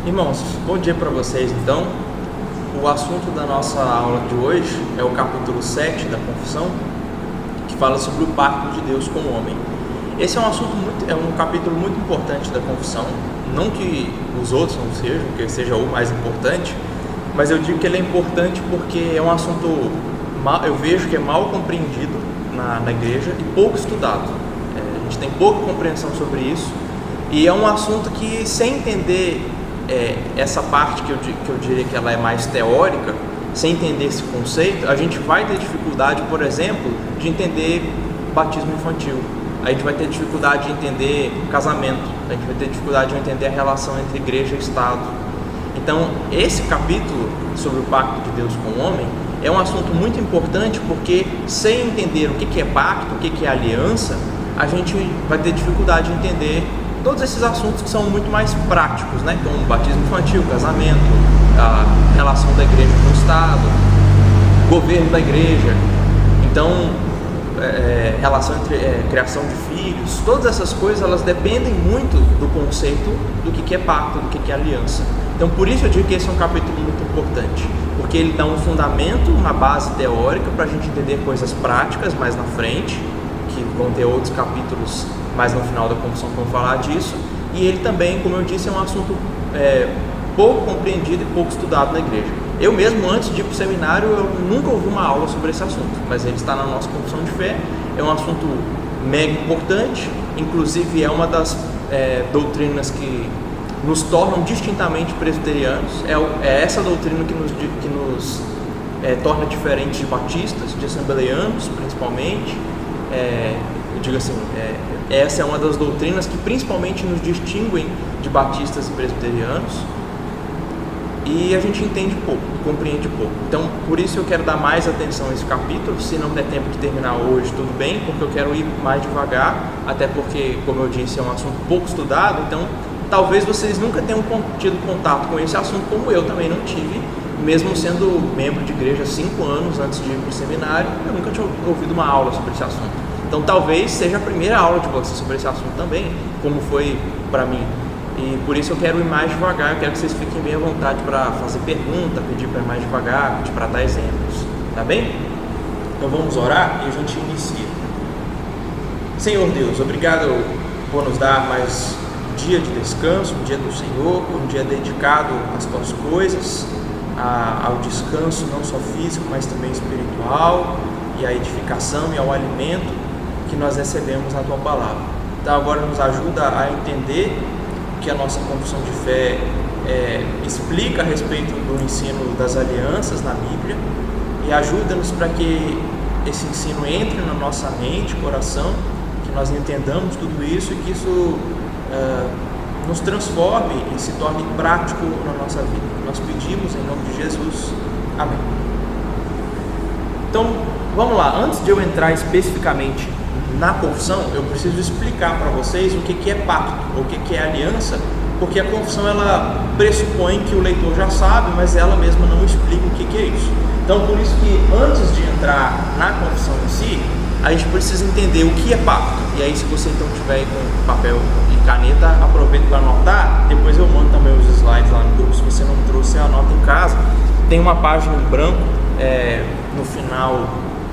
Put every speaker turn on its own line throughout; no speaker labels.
Irmãos, bom dia para vocês. Então, o assunto da nossa aula de hoje é o capítulo 7 da Confissão, que fala sobre o pacto de Deus com o homem. Esse é um capítulo muito importante da Confissão, não que os outros não sejam, que seja o mais importante, mas eu digo que ele é importante porque é um assunto, eu vejo que é mal compreendido na igreja e pouco estudado. A gente tem pouca compreensão sobre isso e é um assunto que, sem entender essa parte que eu diria que ela é mais teórica, sem entender esse conceito, a gente vai ter dificuldade, por exemplo, de entender batismo infantil. A gente vai ter dificuldade de entender casamento, a gente vai ter dificuldade de entender a relação entre igreja e Estado. Então, esse capítulo sobre o pacto de Deus com o homem é um assunto muito importante, porque sem entender o que é pacto, o que é aliança, a gente vai ter dificuldade de entender todos esses assuntos que são muito mais práticos, né? Como batismo infantil, casamento, a relação da igreja com o Estado, governo da igreja. Então, relação entre criação de filhos, todas essas coisas, elas dependem muito do conceito do que é pacto, do que é aliança. Então, por isso eu digo que esse é um capítulo muito importante, porque ele dá um fundamento, uma base teórica para a gente entender coisas práticas mais na frente, que vão ter outros capítulos mais no final da confissão que vão falar disso. E ele também, como eu disse, é um assunto pouco compreendido e pouco estudado na igreja. Eu mesmo, antes de ir para o seminário, eu nunca ouvi uma aula sobre esse assunto, mas ele está na nossa confissão de fé. É um assunto mega importante, inclusive é uma das doutrinas que nos tornam distintamente presbiterianos. É essa doutrina que nos torna diferentes de batistas, de assembleianos principalmente. Eu digo assim, essa é uma das doutrinas que principalmente nos distinguem de batistas e presbiterianos, e a gente entende pouco, compreende pouco. Então, por isso eu quero dar mais atenção a esse capítulo. Se não der tempo de terminar hoje, tudo bem, porque eu quero ir mais devagar, até porque, como eu disse, é um assunto pouco estudado. Então, talvez vocês nunca tenham tido contato com esse assunto, como eu também não tive, mesmo sendo membro de igreja há 5 anos antes de ir para o seminário. Eu nunca tinha ouvido uma aula sobre esse assunto. Então, talvez seja a primeira aula de vocês sobre esse assunto também, como foi para mim. E por isso eu quero ir mais devagar, eu quero que vocês fiquem bem à vontade para fazer pergunta, pedir para ir mais devagar, pedir para dar exemplos, tá bem? Então vamos orar e a gente inicia. Senhor Deus, obrigado por nos dar mais um dia de descanso, um dia do Senhor, um dia dedicado às tuas coisas, ao descanso não só físico, mas também espiritual, e à edificação e ao alimento que nós recebemos na tua palavra. Então agora nos ajuda a entender que a nossa confissão de fé explica a respeito do ensino das alianças na Bíblia, e ajuda-nos para que esse ensino entre na nossa mente, coração, que nós entendamos tudo isso e que isso nos transforme e se torne prático na nossa vida. Nós pedimos em nome de Jesus. Amém. Então, vamos lá. Antes de eu entrar especificamente na confissão, eu preciso explicar para vocês o que é pacto, o que é aliança, porque a confissão ela pressupõe que o leitor já sabe, mas ela mesma não explica o que é isso. Então, por isso que antes de entrar na confissão em si, a gente precisa entender o que é pacto. E aí, se você então tiver com papel e caneta, aproveita para anotar. Depois eu mando também os slides lá no grupo. Se você não trouxe, você anota em casa. Tem uma página em branco no final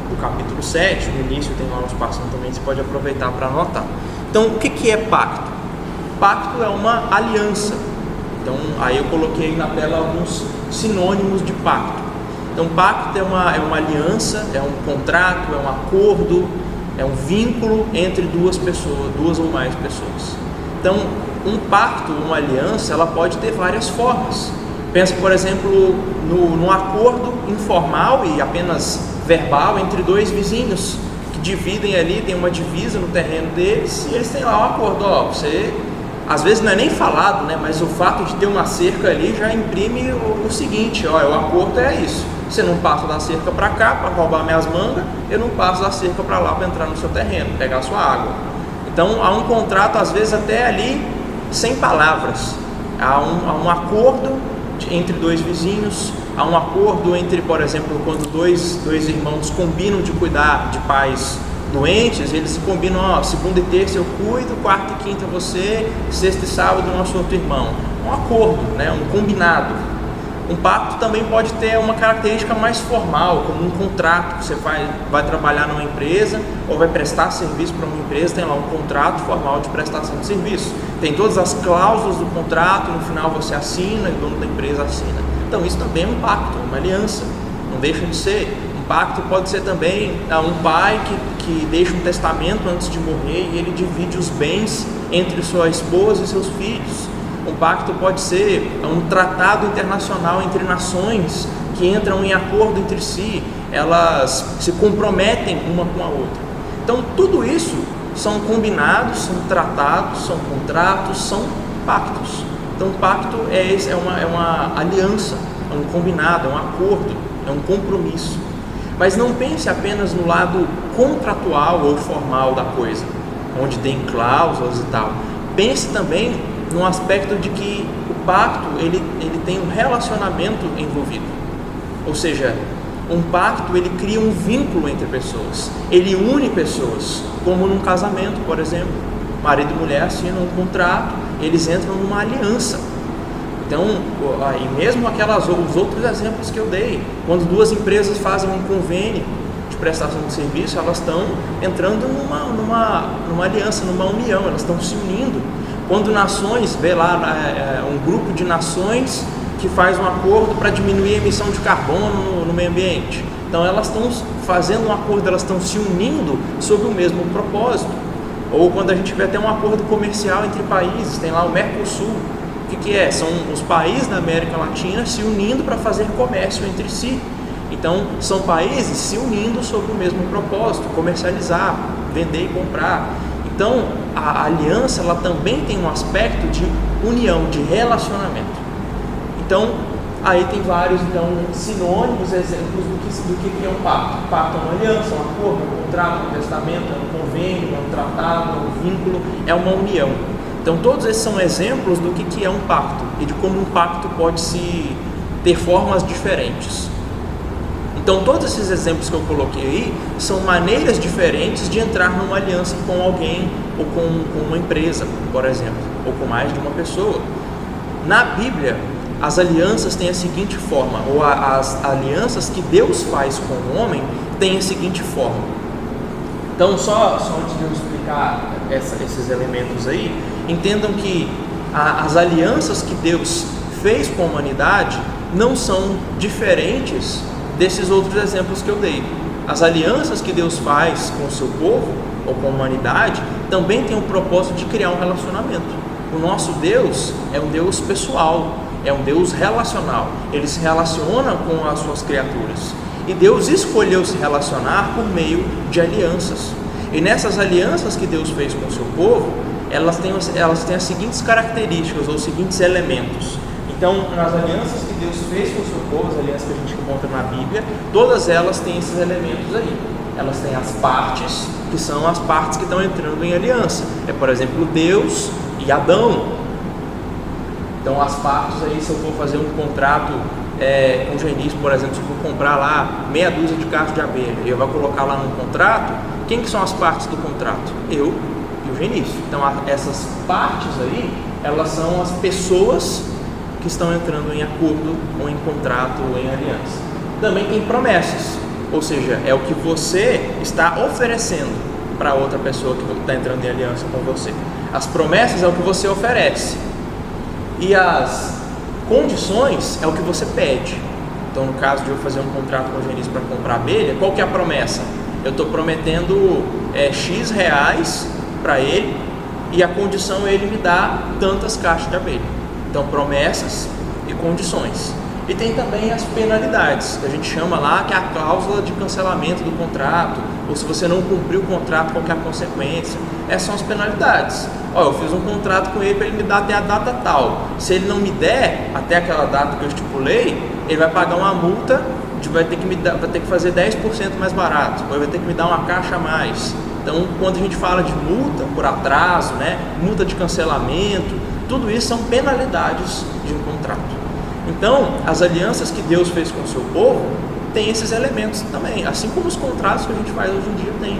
do capítulo 7, no início tem lá uns passos também, você pode aproveitar para anotar. Então, o que é pacto? Pacto é uma aliança. Então, aí eu coloquei na tela alguns sinônimos de pacto. Então, pacto é uma aliança, é um contrato, é um acordo, é um vínculo entre duas pessoas, duas ou mais pessoas. Então, um pacto, uma aliança, ela pode ter várias formas. Pensa, por exemplo, num acordo informal e apenas verbal entre dois vizinhos que dividem ali, tem uma divisa no terreno deles, e eles têm lá um acordo. Você, às vezes não é nem falado, né? Mas o fato de ter uma cerca ali já imprime o seguinte: o acordo é isso. Você não passa da cerca para cá para roubar minhas mangas, eu não passo da cerca para lá para entrar no seu terreno, pegar a sua água. Então há um contrato, às vezes até ali sem palavras. Há um acordo entre dois vizinhos, há um acordo entre, por exemplo, quando dois irmãos combinam de cuidar de pais doentes, eles combinam, ó, segunda e terça eu cuido, quarta e quinta você, sexta e sábado o nosso outro irmão. Um acordo, né? Um combinado. Um pacto também pode ter uma característica mais formal, como um contrato, que você vai trabalhar numa empresa ou vai prestar serviço para uma empresa, tem lá um contrato formal de prestação de serviço. Tem todas as cláusulas do contrato, no final você assina e o dono da empresa assina. Então isso também é um pacto, uma aliança, não deixa de ser. Um pacto pode ser também um pai que deixa um testamento antes de morrer e ele divide os bens entre sua esposa e seus filhos. Um pacto pode ser um tratado internacional entre nações que entram em acordo entre si, elas se comprometem uma com a outra. Então tudo isso são combinados, são tratados, são contratos, são pactos. Então pacto é uma aliança, é um combinado, é um acordo, é um compromisso. Mas não pense apenas no lado contratual ou formal da coisa, onde tem cláusulas e tal. Pense também no aspecto de que o pacto ele tem um relacionamento envolvido. Ou seja, um pacto ele cria um vínculo entre pessoas, ele une pessoas, como num casamento, por exemplo. Marido e mulher assinam um contrato, eles entram numa aliança. Então, e mesmo os outros exemplos que eu dei, quando duas empresas fazem um convênio de prestação de serviço, elas estão entrando numa aliança, numa união, elas estão se unindo. Quando nações, vê lá um grupo de nações que faz um acordo para diminuir a emissão de carbono no meio ambiente, então elas estão fazendo um acordo, elas estão se unindo sob o mesmo propósito. Ou quando a gente vê até um acordo comercial entre países, tem lá o Mercosul. O que é? São os países da América Latina se unindo para fazer comércio entre si. Então são países se unindo sob o mesmo propósito, comercializar, vender e comprar. Então a aliança ela também tem um aspecto de união, de relacionamento. Então aí tem vários sinônimos, exemplos do que é um pacto. Um pacto é uma aliança, um acordo, um contrato, um testamento, é um convênio, é um tratado, é um vínculo, é uma união. Então todos esses são exemplos do que é um pacto e de como um pacto pode ter formas diferentes. Então todos esses exemplos que eu coloquei aí são maneiras diferentes de entrar numa aliança com alguém ou com uma empresa, por exemplo, ou com mais de uma pessoa. Na Bíblia, as alianças têm a seguinte forma, ou as alianças que Deus faz com o homem têm a seguinte forma. Então só antes de eu explicar esses elementos aí, entendam que as alianças que Deus fez com a humanidade não são diferentes desses outros exemplos que eu dei. As alianças que Deus faz com o seu povo ou com a humanidade também tem o propósito de criar um relacionamento. O nosso Deus é um Deus pessoal, é um Deus relacional. Ele se relaciona com as suas criaturas. E Deus escolheu se relacionar por meio de alianças. E nessas alianças que Deus fez com o seu povo, elas têm as seguintes características ou os seguintes elementos. Então, nas alianças que Deus fez com o seu povo, as alianças que a gente encontra na Bíblia, todas elas têm esses elementos aí. Elas têm as partes, que são as partes que estão entrando em aliança. É, por exemplo, Deus e Adão. Então, as partes aí, se eu for fazer um contrato com o Genício, por exemplo, se eu for comprar lá meia dúzia de cachos de abelha e eu vou colocar lá no contrato, quem que são as partes do contrato? Eu e o Genício. Então, essas partes aí, elas são as pessoas que estão entrando em acordo ou em contrato ou em aliança. Também tem promessas, ou seja, é o que você está oferecendo para outra pessoa que está entrando em aliança com você. As promessas é o que você oferece e as condições é o que você pede. Então, no caso de eu fazer um contrato com o Genício para comprar abelha, qual que é a promessa? Eu estou prometendo X reais para ele e a condição é ele me dar tantas caixas de abelha. Então, promessas e condições. E tem também as penalidades, que a gente chama lá, que é a cláusula de cancelamento do contrato, ou se você não cumprir o contrato, qual que é a consequência. Essas são as penalidades. Eu fiz um contrato com ele para ele me dar até a data tal. Se ele não me der até aquela data que eu estipulei, ele vai pagar uma multa, vai ter que fazer 10% mais barato, ou vai ter que me dar uma caixa a mais. Então, quando a gente fala de multa por atraso, multa de cancelamento, tudo isso são penalidades de um contrato. Então, as alianças que Deus fez com o seu povo têm esses elementos também, assim como os contratos que a gente faz hoje em dia tem.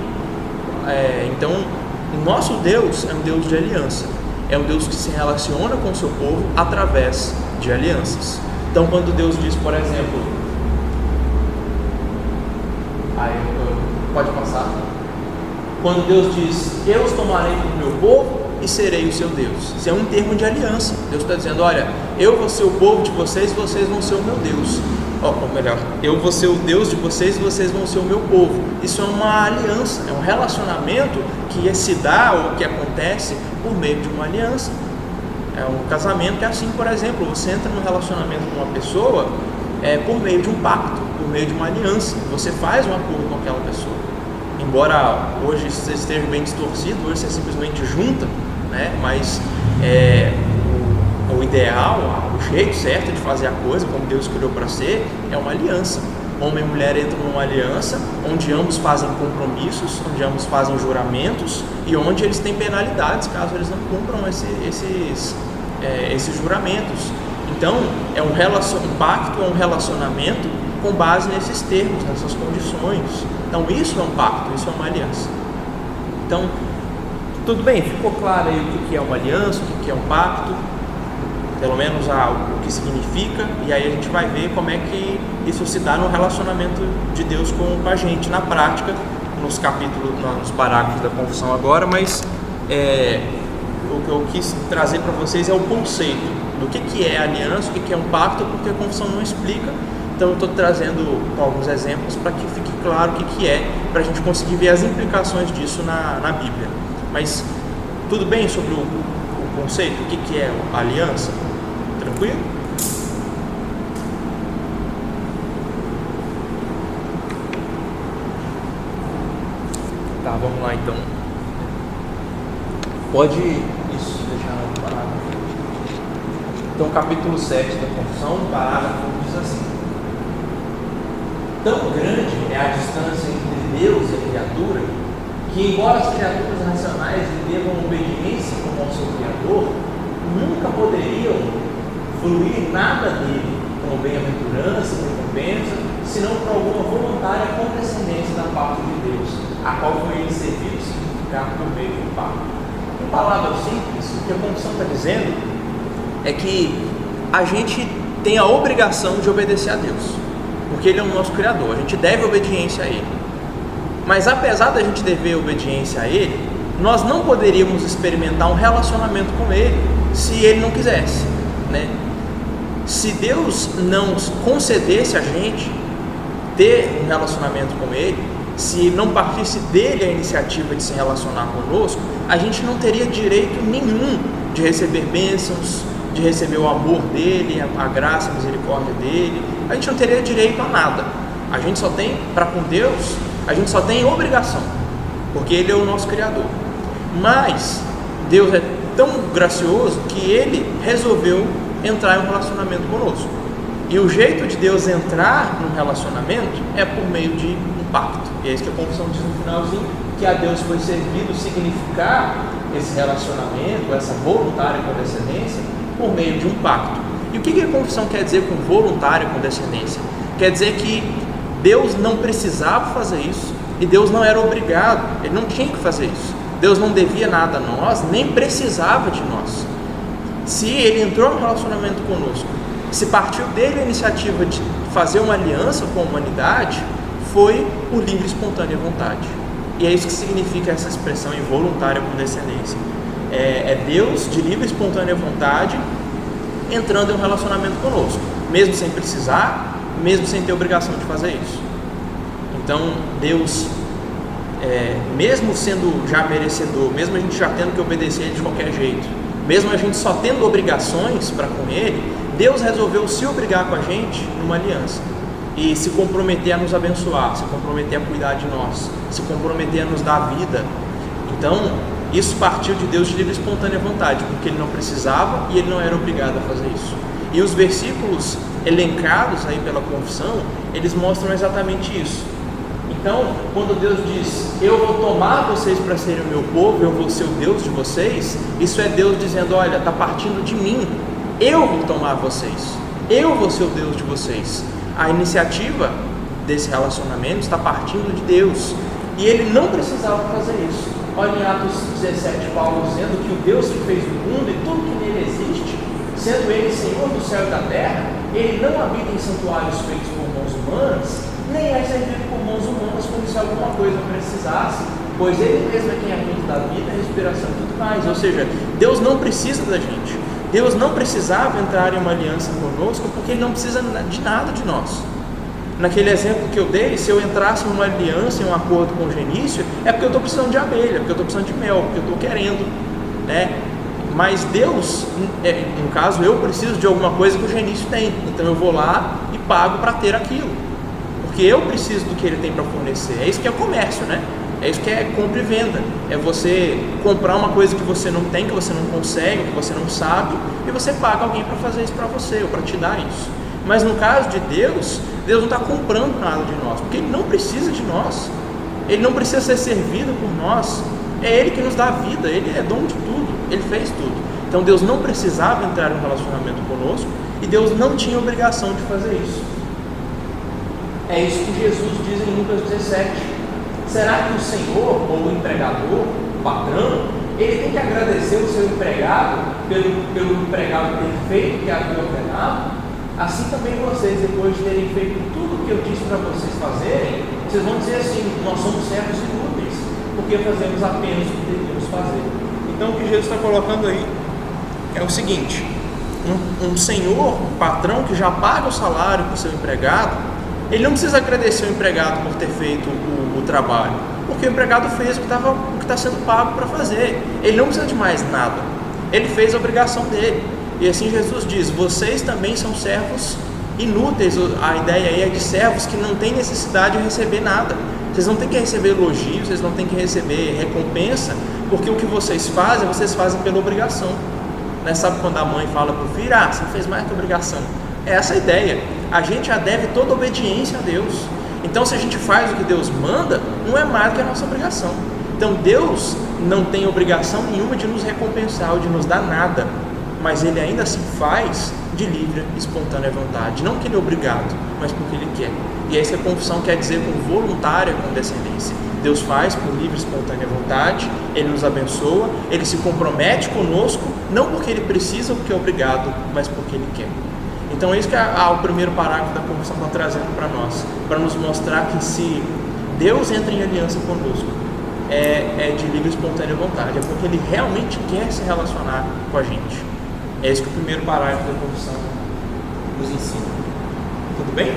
Então, o nosso Deus é um Deus de aliança, é um Deus que se relaciona com o seu povo através de alianças. Então, quando Deus diz, por exemplo, pode passar. Quando Deus diz, eu os tomarei como meu povo e serei o seu Deus. Isso é um termo de aliança. Deus está dizendo, olha, eu vou ser o povo de vocês e vocês vão ser o meu Deus. Ou melhor, eu vou ser o Deus de vocês e vocês vão ser o meu povo. Isso é uma aliança, é um relacionamento que se dá ou que acontece por meio de uma aliança. É um casamento que é assim, por exemplo, você entra num relacionamento com uma pessoa por meio de um pacto, por meio de uma aliança. Você faz um acordo com aquela pessoa. Embora hoje isso esteja bem distorcido, hoje você simplesmente junta, né? Mas o ideal, o jeito certo de fazer a coisa, como Deus criou para ser, é uma aliança. Homem e mulher entram numa aliança onde ambos fazem compromissos, onde ambos fazem juramentos e onde eles têm penalidades caso eles não cumpram esses juramentos. Então, um pacto é um relacionamento com base nesses termos, nessas condições. Então, isso é um pacto, isso é uma aliança. Então, tudo bem, ficou claro aí o que é uma aliança, o que é um pacto, pelo menos o que significa, e aí a gente vai ver como é que isso se dá no relacionamento de Deus com a gente, na prática, nos parágrafos da confissão agora, mas o que eu quis trazer para vocês é o conceito do que é aliança, o que é um pacto, porque a confissão não explica. Então eu estou trazendo alguns exemplos para que fique claro o que é, para a gente conseguir ver as implicações disso na Bíblia. Mas tudo bem sobre o conceito, o que é aliança? Tranquilo? Tá, vamos lá então. Pode isso, deixar no parágrafo. Então, capítulo 7 da confissão, o parágrafo diz assim: tão grande é a distância entre Deus e a criatura, que embora as criaturas racionais lhe devam obediência como ao seu Criador, nunca poderiam fruir nada dele, como bem-aventurança, recompensa, senão por alguma voluntária condescendência da parte de Deus, a qual foi ele servido significar por meio do pacto. Em palavras simples, o que a confissão está dizendo é que a gente tem a obrigação de obedecer a Deus, porque Ele é o nosso Criador, a gente deve obediência a Ele. Mas apesar da gente dever obediência a Ele, nós não poderíamos experimentar um relacionamento com Ele se Ele não quisesse, né? Se Deus não concedesse a gente ter um relacionamento com Ele, se não partisse dele a iniciativa de se relacionar conosco, a gente não teria direito nenhum de receber bênçãos, de receber o amor dele, a graça, a misericórdia dele. A gente não teria direito a nada. A gente só tem, para com Deus, a gente só tem obrigação, porque Ele é o nosso Criador. Mas Deus é tão gracioso que Ele resolveu entrar em um relacionamento conosco. E o jeito de Deus entrar num relacionamento é por meio de um pacto. E é isso que a confissão diz no finalzinho, que a Deus foi servido significar esse relacionamento, essa voluntária condescendência, por meio de um pacto. E o que a confissão quer dizer com voluntária condescendência? Quer dizer que Deus não precisava fazer isso e Deus não era obrigado, Ele não tinha que fazer isso. Deus não devia nada a nós, nem precisava de nós. Se Ele entrou no relacionamento conosco, se partiu dele a iniciativa de fazer uma aliança com a humanidade, foi por livre e espontânea vontade. E é isso que significa essa expressão involuntária condescendência. É Deus, de livre e espontânea vontade, entrando em um relacionamento conosco, mesmo sem precisar, mesmo sem ter obrigação de fazer isso. Então, Deus, mesmo sendo já merecedor, mesmo a gente já tendo que obedecer Ele de qualquer jeito, mesmo a gente só tendo obrigações para com Ele, Deus resolveu se obrigar com a gente numa aliança e se comprometer a nos abençoar, se comprometer a cuidar de nós, se comprometer a nos dar vida. Então, isso partiu de Deus de livre e espontânea vontade, porque Ele não precisava e Ele não era obrigado a fazer isso. E os versículos elencados aí pela confissão, eles mostram exatamente isso. Então, quando Deus diz, eu vou tomar vocês para serem o meu povo, eu vou ser o Deus de vocês, isso é Deus dizendo, olha, está partindo de mim, eu vou tomar vocês, eu vou ser o Deus de vocês. A iniciativa desse relacionamento está partindo de Deus. E ele não precisava fazer isso. Olha em Atos 17, Paulo dizendo que o Deus que fez o mundo e tudo que nele existe, sendo ele Senhor do céu e da terra, ele não habita em santuários feitos por mãos humanas, nem é servido por mãos humanas como se alguma coisa precisasse, pois ele mesmo é quem é fonte da vida, a respiração e tudo mais. Ou seja, Deus não precisa da gente. Deus não precisava entrar em uma aliança conosco, porque ele não precisa de nada de nós. Naquele exemplo que eu dei, se eu entrasse numa aliança, em um acordo com o genício, é porque eu estou precisando de abelha, porque eu estou precisando de mel, porque eu estou querendo, né? Mas Deus, no caso, eu preciso de alguma coisa que o genício tem, então eu vou lá e pago para ter aquilo, porque eu preciso do que ele tem para fornecer. É isso que é comércio, né? É isso que é compra e venda. É você comprar uma coisa que você não tem, que você não consegue, que você não sabe, e você paga alguém para fazer isso para você, ou para te dar isso. Mas no caso de Deus, Deus não está comprando nada de nós, porque Ele não precisa de nós. Ele não precisa ser servido por nós. É Ele que nos dá a vida, Ele é dono de tudo, Ele fez tudo. Então Deus não precisava entrar em um relacionamento conosco, e Deus não tinha obrigação de fazer isso. É isso que Jesus diz em Lucas 17. Será que o Senhor, ou o empregador, o patrão, ele tem que agradecer o seu empregado pelo empregado ter feito o que havia ordenado? Assim também vocês, depois de terem feito tudo o que eu disse para vocês fazerem, vocês vão dizer assim: nós somos servos inúteis, porque fazemos apenas o que devíamos fazer. Então o que Jesus está colocando aí é o seguinte: um senhor, um patrão que já paga o salário para o seu empregado, ele não precisa agradecer o empregado por ter feito o trabalho, porque o empregado fez o que está sendo pago para fazer. Ele não precisa de mais nada, ele fez a obrigação dele. E assim Jesus diz: vocês também são servos inúteis. A ideia aí é de servos que não têm necessidade de receber nada. Vocês não têm que receber elogios, vocês não têm que receber recompensa, porque o que vocês fazem pela obrigação, né? Sabe quando a mãe fala para o filho: ah, você fez mais que obrigação? É essa a ideia. A gente já deve toda obediência a Deus. Então, se a gente faz o que Deus manda, não é mais do que a nossa obrigação. Então Deus não tem obrigação nenhuma de nos recompensar ou de nos dar nada, mas Ele ainda assim faz de livre, espontânea vontade. Não que Ele é obrigado, mas porque Ele quer. E essa confissão quer dizer com voluntária condescendência. Deus faz por livre, espontânea vontade, Ele nos abençoa, Ele se compromete conosco, não porque Ele precisa ou porque é obrigado, mas porque Ele quer. Então é isso que o primeiro parágrafo da confissão está trazendo para nós, para nos mostrar que se Deus entra em aliança conosco, é de livre, espontânea vontade, é porque Ele realmente quer se relacionar com a gente. É isso que o primeiro parágrafo da confissão nos ensina. Tudo bem?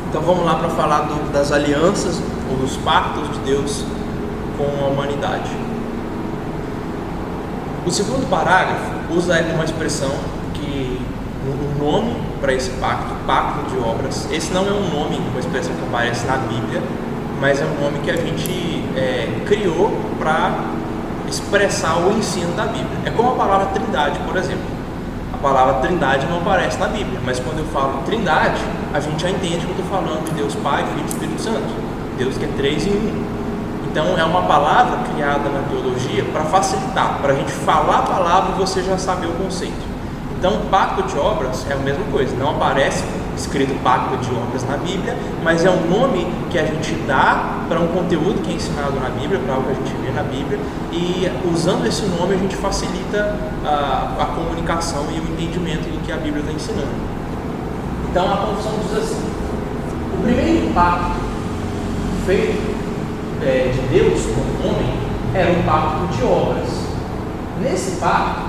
Então vamos lá para falar das alianças ou dos pactos de Deus com a humanidade. O segundo parágrafo usa uma expressão que um nome para esse pacto de obras. Esse não é um nome, uma expressão que aparece na Bíblia, mas é um nome que a gente criou para expressar o ensino da Bíblia. É como a palavra Trindade, por exemplo. A palavra Trindade não aparece na Bíblia, mas quando eu falo Trindade, a gente já entende que eu estou falando de Deus Pai, Filho e Espírito Santo, Deus que é 3 em 1. Então é uma palavra criada na teologia para facilitar, para a gente falar a palavra e você já saber o conceito. Então pacto de obras é a mesma coisa, não aparece escrito pacto de obras na Bíblia, mas é um nome que a gente dá para um conteúdo que é ensinado na Bíblia, para algo que a gente vê na Bíblia, e usando esse nome a gente facilita a comunicação e o entendimento do que a Bíblia está ensinando. Então a confissão diz assim: o primeiro pacto feito de Deus com o homem era um pacto de obras. Nesse pacto,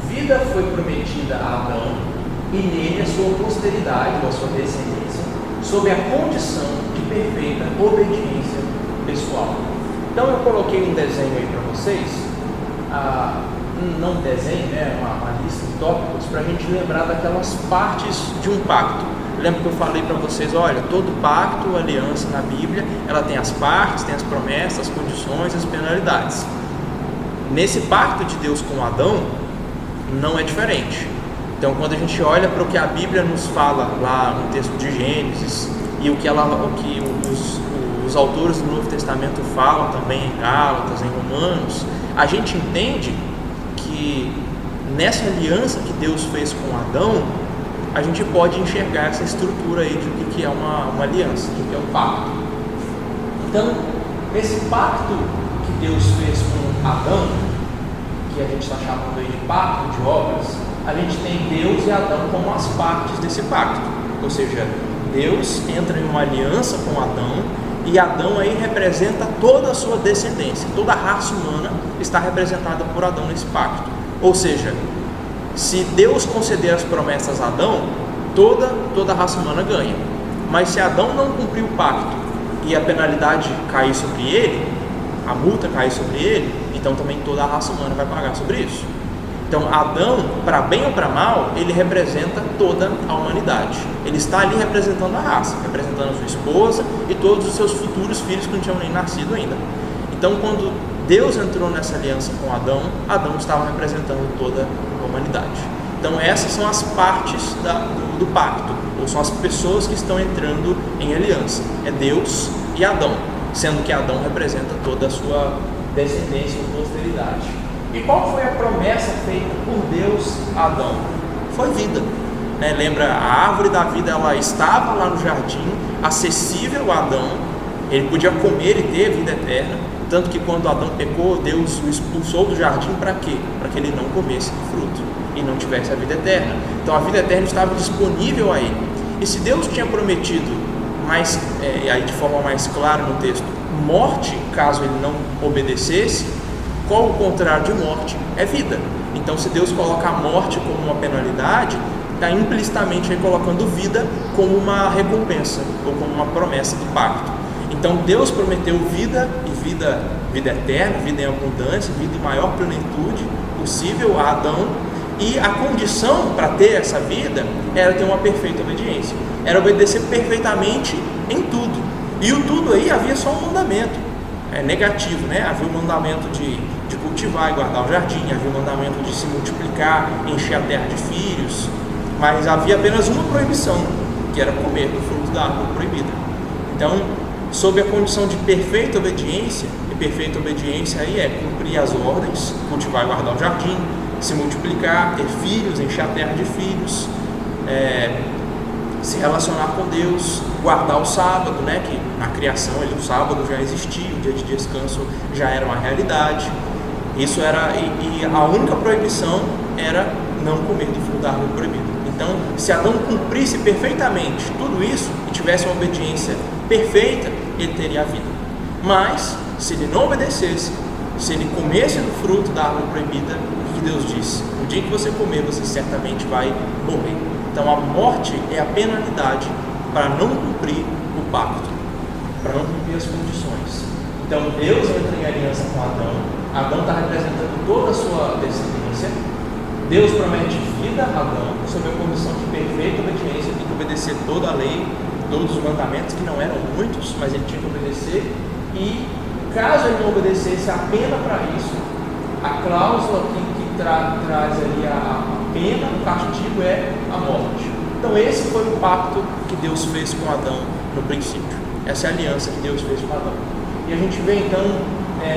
vida foi prometida a Adão e nele a sua posteridade ou a sua descendência, sob a condição de perfeita obediência pessoal. Então eu coloquei um desenho aí para vocês, não um desenho, né, uma lista de tópicos para a gente lembrar daquelas partes de um pacto. Lembra que eu falei para vocês, olha, todo pacto, aliança na Bíblia, ela tem as partes, tem as promessas, as condições, as penalidades. Nesse pacto de Deus com Adão, não é diferente. Então, quando a gente olha para o que a Bíblia nos fala lá no texto de Gênesis e o que os os autores do Novo Testamento falam também em Gálatas, em Romanos, a gente entende que nessa aliança que Deus fez com Adão, a gente pode enxergar essa estrutura aí de o que é uma aliança, o que é um pacto. Então, nesse pacto que Deus fez com Adão, que a gente está chamando aí de pacto de obras, a gente tem Deus e Adão como as partes desse pacto. Ou seja, Deus entra em uma aliança com Adão, e Adão aí representa toda a sua descendência, toda a raça humana está representada por Adão nesse pacto. Ou seja, se Deus conceder as promessas a Adão, toda a raça humana ganha. Mas se Adão não cumprir o pacto e a penalidade cair sobre ele, a multa cair sobre ele, então também toda a raça humana vai pagar sobre isso. Então Adão, para bem ou para mal, ele representa toda a humanidade. Ele está ali representando a raça, representando a sua esposa e todos os seus futuros filhos que não tinham nem nascido ainda. Então quando Deus entrou nessa aliança com Adão, Adão estava representando toda a humanidade. Então essas são as partes do pacto, ou são as pessoas que estão entrando em aliança. É Deus e Adão, sendo que Adão representa toda a sua descendência ou posteridade. E qual foi a promessa feita por Deus a Adão? Foi vida. Lembra, a árvore da vida, ela estava lá no jardim, acessível a Adão, ele podia comer e ter vida eterna, tanto que quando Adão pecou, Deus o expulsou do jardim para quê? Para que ele não comesse do fruto e não tivesse a vida eterna. Então a vida eterna estava disponível a ele. E se Deus tinha prometido, e aí de forma mais clara no texto, morte caso ele não obedecesse, qual o contrário de morte? É vida. Então se Deus coloca a morte como uma penalidade, está implicitamente aí colocando vida como uma recompensa ou como uma promessa do pacto. Então Deus prometeu vida e vida eterna, vida em abundância, vida em maior plenitude possível a Adão, e a condição para ter essa vida era ter uma perfeita obediência, era obedecer perfeitamente em tudo. E o tudo aí havia só um mandamento negativo, havia o mandamento de cultivar e guardar o jardim, havia o mandamento de se multiplicar, encher a terra de filhos, mas havia apenas uma proibição, que era comer do fruto da árvore proibida. Então, sob a condição de perfeita obediência, e perfeita obediência aí é cumprir as ordens, cultivar e guardar o jardim, se multiplicar, ter filhos, encher a terra de filhos, se relacionar com Deus, guardar o sábado, que na criação o sábado já existia, o dia de descanso já era uma realidade. Isso era, e a única proibição era não comer do fruto da árvore proibida. Então, se Adão cumprisse perfeitamente tudo isso e tivesse uma obediência perfeita, ele teria a vida. Mas, se ele não obedecesse, se ele comesse do fruto da árvore proibida, o que Deus disse? No dia que você comer, você certamente vai morrer. Então a morte é a penalidade para não cumprir o pacto, para não cumprir as condições. Então Deus entra em aliança com Adão, Adão está representando toda a sua descendência, Deus promete vida a Adão, sob a condição de perfeita obediência, tem que obedecer toda a lei, todos os mandamentos, que não eram muitos, mas ele tinha que obedecer, e caso ele não obedecesse, a pena para isso, a cláusula que traz ali a pena, o castigo é a morte. Então esse foi o pacto que Deus fez com Adão no princípio. Essa é a aliança que Deus fez com Adão. E a gente vê então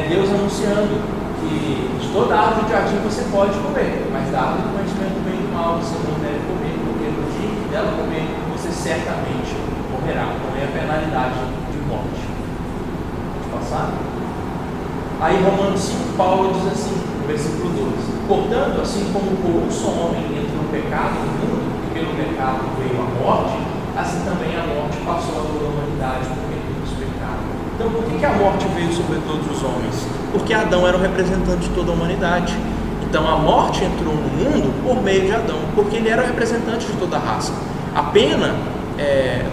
Deus anunciando que de toda árvore de jardim você pode comer, mas da árvore do conhecimento do bem e do mal você não deve comer, porque no dia que dela comer você certamente morrerá. Então é a penalidade de morte. Pode passar? Aí Romanos 5, Paulo diz assim, no versículo 12: portanto, assim como por um só homem entrou o pecado no mundo, e pelo pecado veio a morte, assim também a morte passou a toda a humanidade, porque todos pecaram. Então, por que a morte veio sobre todos os homens? Porque Adão era o representante de toda a humanidade. Então, a morte entrou no mundo por meio de Adão, porque ele era o representante de toda a raça. A pena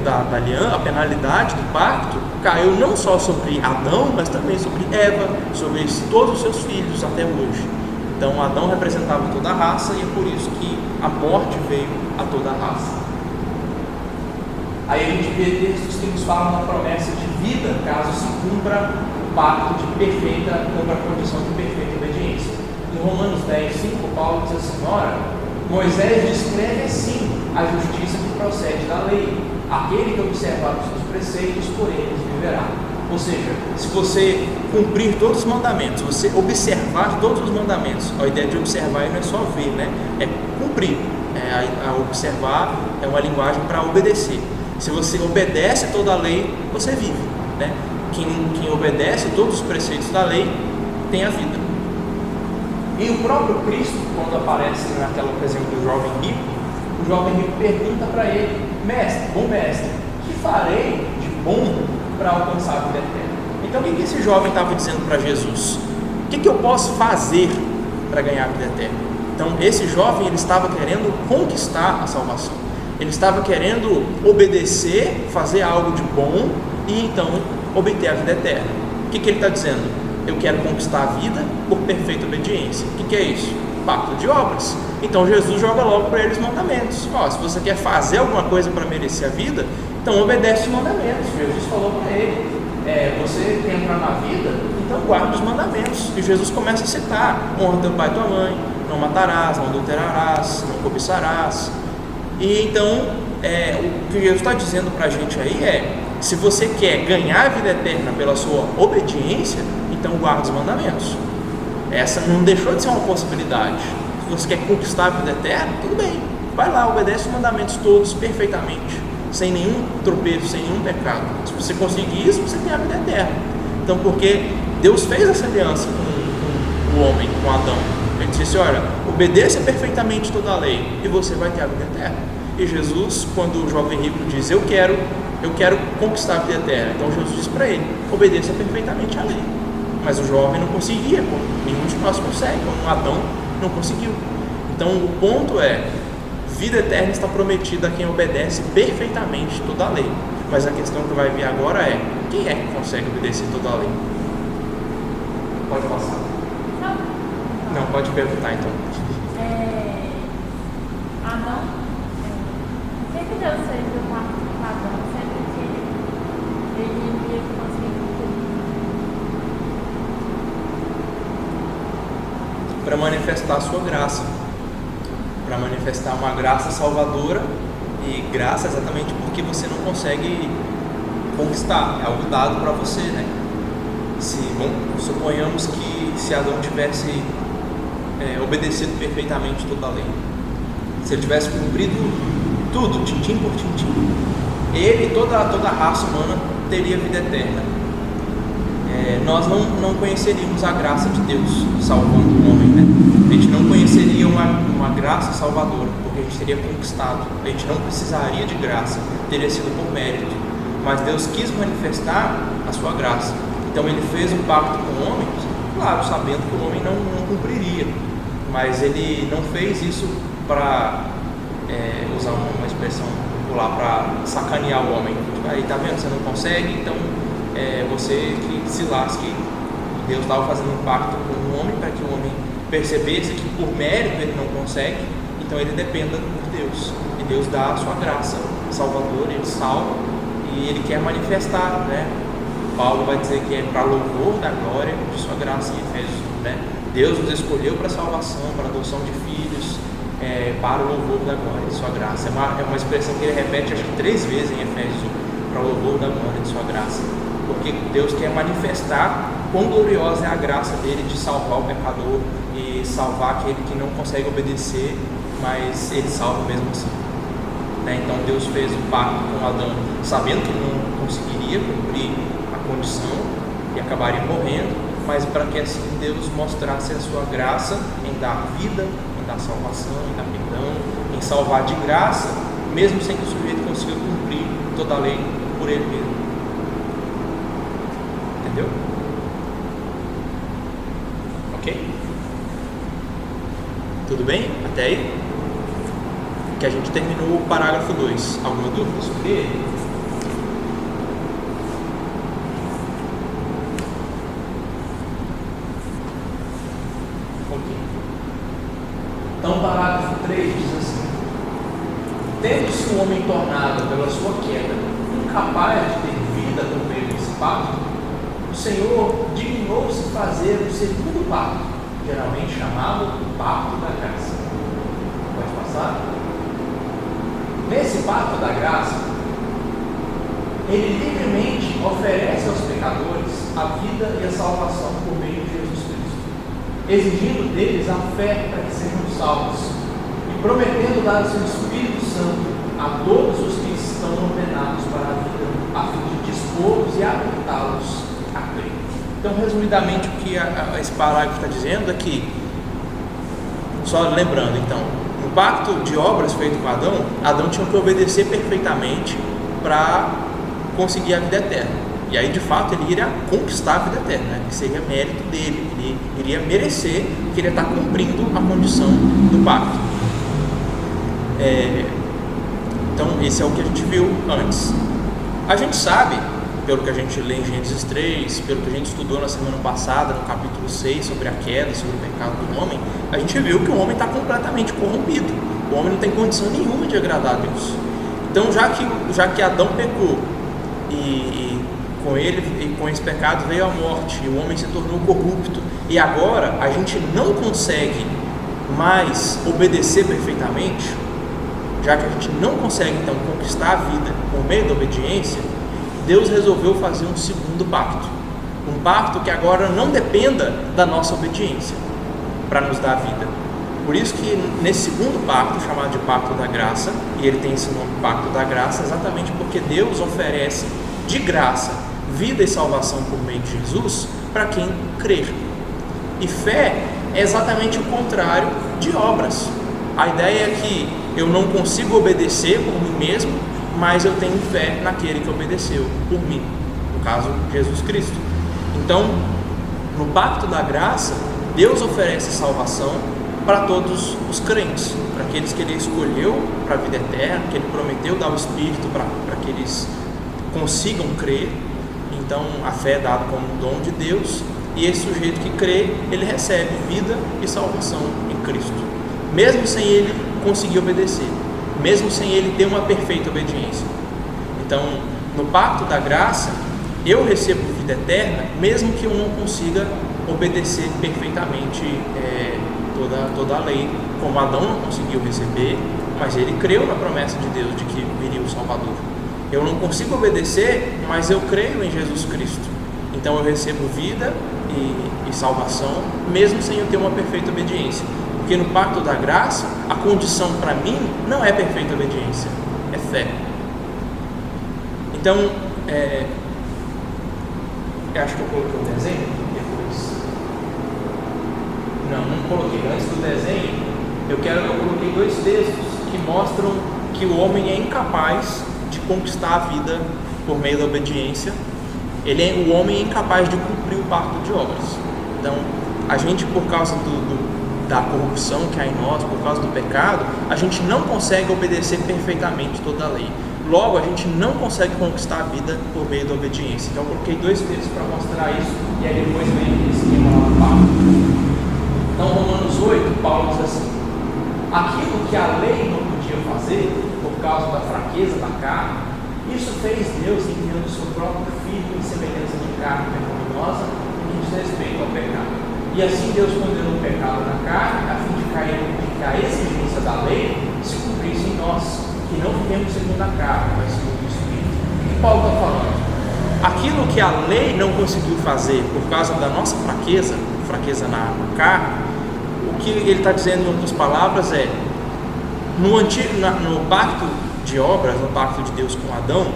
da aliança, a penalidade do pacto, caiu não só sobre Adão, mas também sobre Eva, sobre todos os seus filhos até hoje. Então Adão representava toda a raça, e é por isso que a morte veio a toda a raça. Aí a gente vê textos que nos falam da promessa de vida, caso se cumpra o pacto de perfeita, cumpra a condição de perfeita obediência. Em Romanos 10, 5, Paulo diz assim: ora, Moisés descreve assim a justiça que procede da lei. Aquele que observar os seus preceitos, por eles viverá. Ou seja, se você cumprir todos os mandamentos, você observar todos os mandamentos, a ideia de observar não é só ver, né? É cumprir. A observar é uma linguagem para obedecer. Se você obedece toda a lei, você vive, né? Quem obedece todos os preceitos da lei tem a vida. E o próprio Cristo, quando aparece naquela ocasião do jovem rico, o jovem rico pergunta para ele: mestre, bom mestre, o que farei de bom para alcançar a vida eterna? Então o que esse jovem estava dizendo para Jesus? O que eu posso fazer para ganhar a vida eterna? Então esse jovem, ele estava querendo conquistar a salvação. Ele estava querendo obedecer, fazer algo de bom e então obter a vida eterna. O que ele está dizendo? Eu quero conquistar a vida por perfeita obediência. O que é isso? Pacto de obras. Então Jesus joga logo para ele os mandamentos. Se você quer fazer alguma coisa para merecer a vida, então obedece os mandamentos. Jesus falou para ele: você quer entrar na vida, então guarda os mandamentos. E Jesus começa a citar: honra teu pai e tua mãe, não matarás, não adulterarás, não cobiçarás. E então o que Jesus está dizendo para a gente aí é: se você quer ganhar a vida eterna pela sua obediência, então guarda os mandamentos. Essa não deixou de ser uma possibilidade. Se você quer conquistar a vida eterna, tudo bem, vai lá, obedece os mandamentos todos perfeitamente, sem nenhum tropeço, sem nenhum pecado. Se você conseguir isso, você tem a vida eterna. Então, porque Deus fez essa aliança com o homem, com Adão. Ele disse: olha, obedeça perfeitamente toda a lei e você vai ter a vida eterna. E Jesus, quando o jovem rico diz: eu quero conquistar a vida eterna, então Jesus diz para ele: obedeça perfeitamente a lei. Mas o jovem não conseguia, como nenhum de nós consegue, como Adão não conseguiu. Então o ponto é: vida eterna está prometida a quem obedece perfeitamente toda a lei. Mas a questão que vai vir agora é: quem é que consegue obedecer toda a lei? Pode passar. Não, pode perguntar então.
Adão, o que Deus fez do pacto com Adão, sendo que ele ia conseguir tudo?
Para manifestar a sua graça, para manifestar uma graça salvadora. E graça exatamente porque você não consegue conquistar, é algo dado para você, né? Suponhamos que se Adão tivesse obedecido perfeitamente toda a lei, se ele tivesse cumprido tudo, tintim por tintim, ele e toda a raça humana teria vida eterna. Nós não conheceríamos a graça de Deus salvando o homem, né? A gente não conheceria uma graça salvadora, porque a gente teria conquistado. A gente não precisaria de graça, teria sido por mérito. Mas Deus quis manifestar a sua graça. Então ele fez um pacto com o homem, claro, sabendo que o homem não cumpriria. Mas ele não fez isso para usar uma expressão popular, para sacanear o homem. Aí, tá vendo? Você não consegue, então você que se lasque. Deus estava fazendo um pacto com o homem para que o homem percebesse que por mérito ele não consegue, então ele dependa de Deus. E Deus dá a sua graça salvadora, ele salva e ele quer manifestar, né? Paulo vai dizer que é para louvor da glória de sua graça em Efésios 1, né? Deus nos escolheu para salvação, para adoção de filhos, para o louvor da glória de sua graça. É uma expressão que ele repete acho que 3 vezes em Efésios 1, para o louvor da glória de sua graça. Porque Deus quer manifestar quão gloriosa é a graça dele de salvar o pecador e salvar aquele que não consegue obedecer, mas ele salva mesmo assim, né? Então Deus fez um pacto com Adão, sabendo que ele não conseguiria cumprir a condição e acabaria morrendo, mas para que assim Deus mostrasse a sua graça em dar vida, em dar salvação, em dar perdão, em salvar de graça, mesmo sem que o sujeito consiga cumprir toda a lei por ele mesmo. Entendeu? Ok? Tudo bem? Até aí? Que a gente terminou o parágrafo 2. Alguma dúvida sobre ele? Ok. Então, parágrafo 3 diz assim: tendo-se o homem tornado pela sua queda incapaz de ter vida por meio desse pacto, o Senhor dignou-se fazer o segundo pacto, geralmente chamado o pacto da graça. Pode passar? Nesse pacto da graça, ele livremente oferece aos pecadores a vida e a salvação por meio de Jesus Cristo, exigindo deles a fé para que sejam salvos e prometendo dar o seu Espírito Santo a todos os que estão ordenados para a vida, a fim de dispô-los e habilitá-los a crer. Então, resumidamente, o que esse parágrafo está dizendo é que, só lembrando então, no pacto de obras feito com Adão tinha que obedecer perfeitamente para conseguir a vida eterna. E aí, de fato, ele iria conquistar a vida eterna, né? Que seria mérito dele, ele iria merecer, que ele ia estar cumprindo a condição do pacto. Então, esse é o que a gente viu antes. A gente sabe, pelo que a gente lê em Gênesis 3, pelo que a gente estudou na semana passada, no capítulo 6, sobre a queda, sobre o pecado do homem, a gente viu que o homem está completamente corrompido. O homem não tem condição nenhuma de agradar a Deus. Então, já que Adão pecou, e com ele e com esse pecado veio a morte, e o homem se tornou corrupto, e agora a gente não consegue mais obedecer perfeitamente, já que a gente não consegue então conquistar a vida por meio da obediência, Deus resolveu fazer um segundo pacto, um pacto que agora não dependa da nossa obediência para nos dar a vida. Por isso que nesse segundo pacto, chamado de Pacto da Graça, e ele tem esse nome, Pacto da Graça, exatamente porque Deus oferece de graça vida e salvação por meio de Jesus para quem crer. E fé é exatamente o contrário de obras. A ideia é que eu não consigo obedecer por mim mesmo, mas eu tenho fé naquele que obedeceu por mim, no caso, Jesus Cristo. Então, no Pacto da Graça, Deus oferece salvação para todos os crentes, para aqueles que Ele escolheu para a vida eterna, que Ele prometeu dar o Espírito para que eles consigam crer. Então, a fé é dada como um dom de Deus, e esse sujeito que crê, ele recebe vida e salvação em Cristo, mesmo sem ele conseguir obedecer, mesmo sem ele ter uma perfeita obediência. Então, no Pacto da Graça, eu recebo vida eterna, mesmo que eu não consiga obedecer perfeitamente toda a lei, como Adão não conseguiu receber, mas ele creu na promessa de Deus de que viria o Salvador. Eu não consigo obedecer, mas eu creio em Jesus Cristo. Então eu recebo vida e salvação, mesmo sem eu ter uma perfeita obediência. Porque no Pacto da Graça, a condição para mim não é perfeita obediência, é fé. Então, eu acho que eu coloquei o desenho depois. Não coloquei. Antes do desenho, eu coloquei dois textos que mostram que o homem é incapaz de conquistar a vida por meio da obediência. O homem é incapaz de cumprir o pacto de obras. Então, a gente, por causa da corrupção que há em nós, por causa do pecado, a gente não consegue obedecer perfeitamente toda a lei. Logo, a gente não consegue conquistar a vida por meio da obediência. Então, eu coloquei dois textos para mostrar isso, e aí depois vem aquele esquema lá do pacto. Então, Romanos 8, Paulo diz assim: aquilo que a lei não podia fazer, por causa da fraqueza da carne, isso fez Deus enviando o seu próprio Filho em semelhança de carne pecaminosa, em que diz respeito ao pecado. E assim Deus condenou o pecado na carne, a fim de que a exigência da lei se cumprisse em nós, que não vivemos segundo a carne, mas segundo o Espírito. O que Paulo está falando? Aquilo que a lei não conseguiu fazer por causa da nossa fraqueza na carne, o que ele está dizendo em outras palavras é: no pacto de obras, no pacto de Deus com Adão,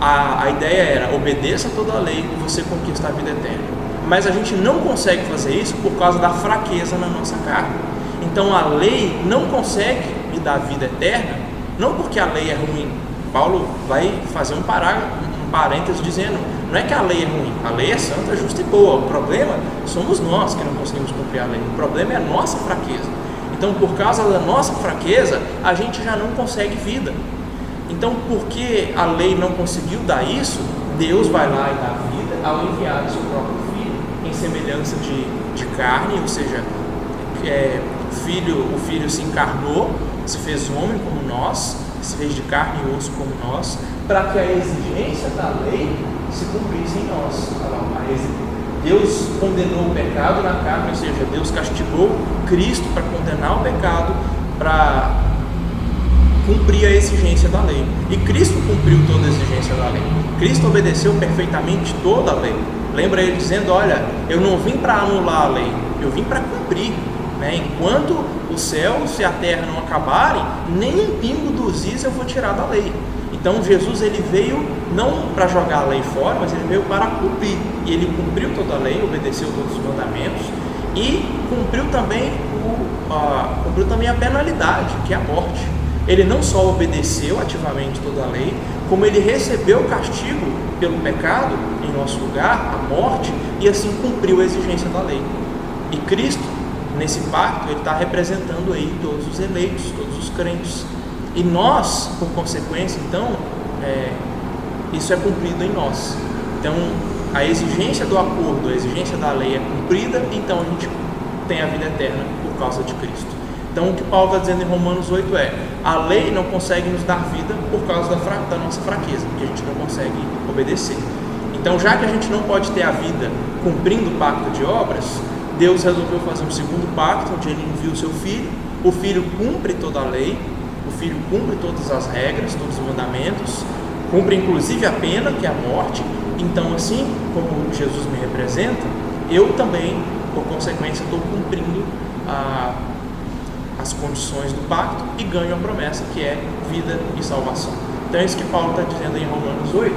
a ideia era: obedeça toda a lei e você conquista a vida eterna. Mas a gente não consegue fazer isso por causa da fraqueza na nossa carne. Então a lei não consegue me dar vida eterna, não porque a lei é ruim. Paulo vai fazer um parênteses dizendo: não é que a lei é ruim, a lei é santa, justa e boa. O problema somos nós que não conseguimos cumprir a lei. O problema é a nossa fraqueza. Então, por causa da nossa fraqueza, a gente já não consegue vida. Então, porque a lei não conseguiu dar isso, Deus vai lá e dá vida ao enviar o seu próprio Filho em semelhança de carne, ou seja, o Filho se encarnou, se fez homem como nós, se fez de carne e osso como nós, para que a exigência da lei se cumprisse em nós. Deus condenou o pecado na carne, ou seja, Deus castigou Cristo para condenar o pecado, para cumprir a exigência da lei. E Cristo cumpriu toda a exigência da lei. Cristo obedeceu perfeitamente toda a lei. Lembra ele dizendo: olha, eu não vim para anular a lei, eu vim para cumprir, né? Enquanto os céus e a terra não acabarem, nem um pingo dos is eu vou tirar da lei. Então Jesus, ele veio não para jogar a lei fora, mas ele veio para cumprir. E ele cumpriu toda a lei, obedeceu todos os mandamentos e cumpriu também a penalidade, que é a morte. Ele não só obedeceu ativamente toda a lei, como ele recebeu o castigo pelo pecado em nosso lugar, a morte, e assim cumpriu a exigência da lei. E Cristo, nesse pacto, ele está representando aí todos os eleitos, todos os crentes. E nós, por consequência, então, isso é cumprido em nós. Então, a exigência do acordo, a exigência da lei é cumprida, então a gente tem a vida eterna por causa de Cristo. Então, o que Paulo está dizendo em Romanos 8 é: a lei não consegue nos dar vida por causa da nossa fraqueza, que a gente não consegue obedecer. Então, já que a gente não pode ter a vida cumprindo o pacto de obras, Deus resolveu fazer um segundo pacto, onde ele envia o seu filho. O filho cumpre toda a lei, o filho cumpre todas as regras, todos os mandamentos, cumpre inclusive a pena, que é a morte. Então, assim como Jesus me representa, eu também, por consequência, estou cumprindo as condições do pacto e ganho a promessa, que é vida e salvação. Então é isso que Paulo está dizendo em Romanos 8.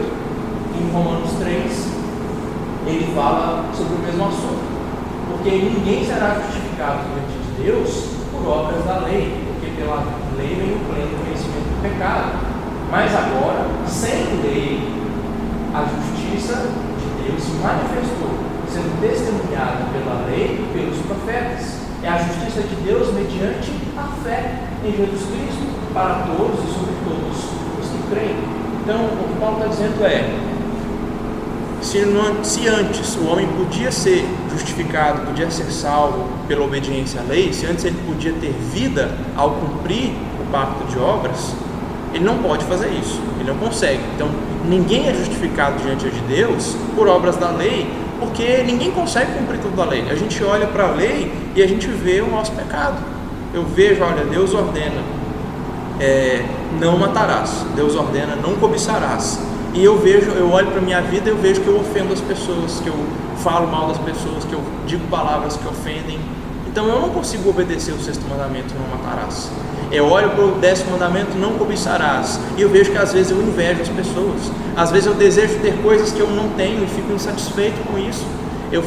Em Romanos 3, ele fala sobre o mesmo assunto, porque ninguém será justificado diante de Deus por obras da lei, porque pela lei vem o pleno conhecimento do pecado. Mas agora, sem lei, a justiça de Deus se manifestou, sendo testemunhada pela lei e pelos profetas. É a justiça de Deus mediante a fé em Jesus Cristo, para todos e sobre todos os que creem. Então, o que Paulo está dizendo é: se antes o homem podia ser justificado, podia ser salvo pela obediência à lei, se antes ele podia ter vida ao cumprir o pacto de obras, ele não pode fazer isso, ele não consegue. Então, ninguém é justificado diante de Deus por obras da lei, porque ninguém consegue cumprir toda a lei. A gente olha para a lei e a gente vê o nosso pecado. Eu vejo, olha, Deus ordena, não matarás. Deus ordena, não cobiçarás. E eu olho para a minha vida e eu vejo que eu ofendo as pessoas, que eu falo mal das pessoas, que eu digo palavras que ofendem. Então eu não consigo obedecer o 6º mandamento, não matarás. Eu olho para o 10º mandamento, não cobiçarás, e eu vejo que às vezes eu invejo as pessoas. Às vezes eu desejo ter coisas que eu não tenho e fico insatisfeito com isso. Eu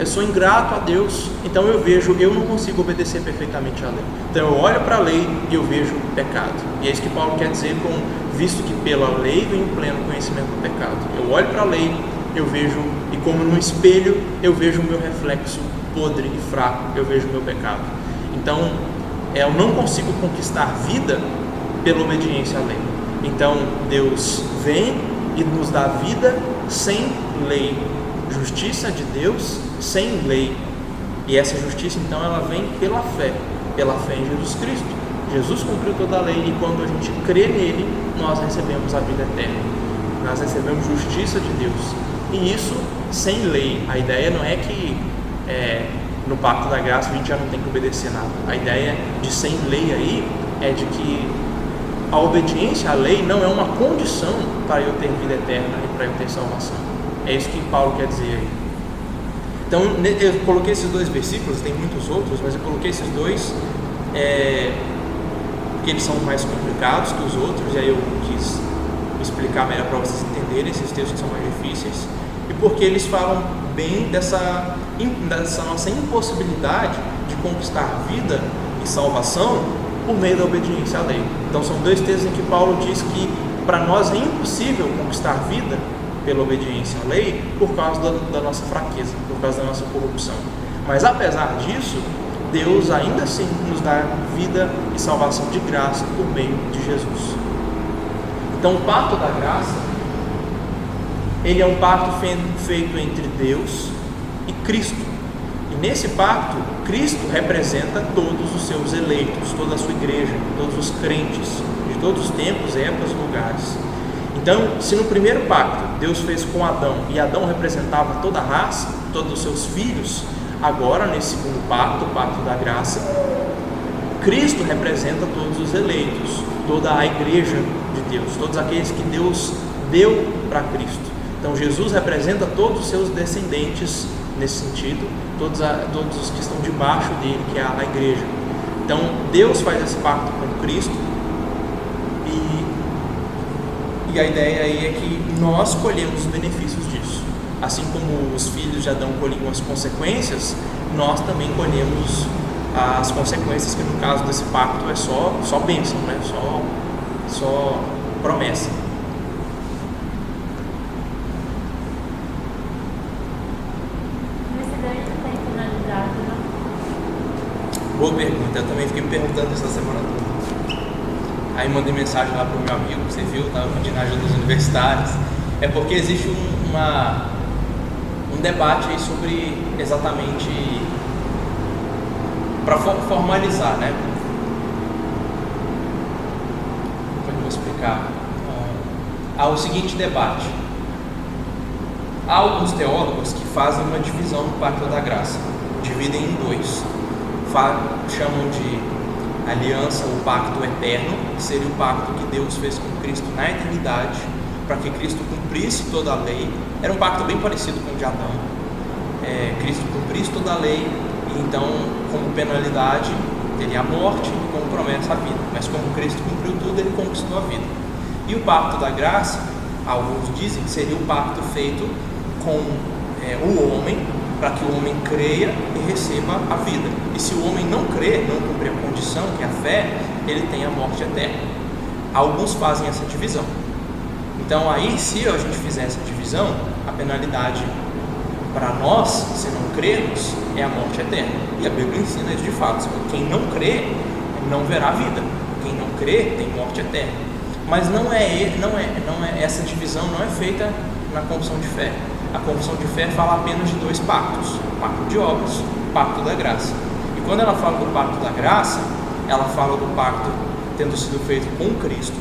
sou ingrato a Deus. Então eu vejo, eu não consigo obedecer perfeitamente à lei. Então eu olho para a lei e eu vejo o pecado. E é isso que Paulo quer dizer com: visto que pela lei vem o pleno conhecimento do pecado. Eu olho para a lei, eu vejo, e como no espelho, eu vejo o meu reflexo podre e fraco, eu vejo o meu pecado. Então, eu não consigo conquistar vida pela obediência à lei. Então, Deus vem e nos dá vida sem lei. Justiça de Deus sem lei. E essa justiça, então, ela vem pela fé em Jesus Cristo. Jesus cumpriu toda a lei, e quando a gente crê nele, nós recebemos a vida eterna. Nós recebemos justiça de Deus. E isso sem lei. A ideia não é que no pacto da graça a gente já não tem que obedecer nada. A ideia de sem lei aí é de que a obediência à lei não é uma condição para eu ter vida eterna e para eu ter salvação. É isso que Paulo quer dizer aí. Então eu coloquei esses 2 versículos, tem muitos outros, mas eu coloquei esses 2 porque eles são mais complicados que os outros, e aí eu quis explicar melhor para vocês entenderem esses textos que são mais difíceis, e porque eles falam bem dessa nossa impossibilidade de conquistar vida e salvação por meio da obediência à lei. Então são 2 textos em que Paulo diz que para nós é impossível conquistar vida pela obediência à lei por causa da nossa fraqueza, por causa da nossa corrupção. Mas apesar disso, Deus ainda assim nos dá vida e salvação de graça por meio de Jesus. Então o pacto da graça, ele é um pacto feito entre Deus e Cristo. E nesse pacto, Cristo representa todos os seus eleitos, toda a sua igreja, todos os crentes, de todos os tempos, épocas e lugares. Então, se no primeiro pacto Deus fez com Adão, e Adão representava toda a raça, todos os seus filhos, agora nesse segundo pacto, o pacto da graça, Cristo representa todos os eleitos, toda a igreja de Deus, todos aqueles que Deus deu para Cristo. Então Jesus representa todos os seus descendentes nesse sentido, todos os que estão debaixo dele, que é a igreja. Então Deus faz esse pacto com Cristo e a ideia aí é que nós colhemos os benefícios disso. Assim como os filhos de Adão colhiam as consequências, nós também colhemos as consequências, que no caso desse pacto é só bênção, né? Só promessa.
Nesse daí não tem finalidade, não?
Boa pergunta, eu também fiquei me perguntando isso na semana toda. Aí mandei mensagem lá pro meu amigo, você viu, estava pedindo ajuda dos universitários. É porque existe um debate aí sobre exatamente, para formalizar, né? Como é que eu vou explicar? Há o seguinte debate. Há alguns teólogos que fazem uma divisão do pacto da graça, dividem em dois, chamam de aliança, o pacto eterno, que seria o pacto que Deus fez com Cristo na eternidade, para que Cristo cumprisse toda a lei. Era um pacto bem parecido com o de Adão. Cristo cumprisse toda a lei, e então, como penalidade, teria a morte, e como promessa a vida. Mas como Cristo cumpriu tudo, ele conquistou a vida. E o pacto da graça, alguns dizem que seria o pacto feito com o homem, para que o homem creia e receba a vida. E se o homem não crer, não cumprir a condição, que é a fé, ele tem a morte eterna. Alguns fazem essa divisão. Então aí, se a gente fizer essa divisão, a penalidade para nós, se não crermos, é a morte eterna. E a Bíblia ensina isso de fato. Quem não crê, não verá a vida. Quem não crê, tem morte eterna. Mas essa divisão não é feita na confissão de fé. A confissão de fé fala apenas de dois pactos: o pacto de obras, o pacto da graça. E quando ela fala do pacto da graça, ela fala do pacto tendo sido feito com Cristo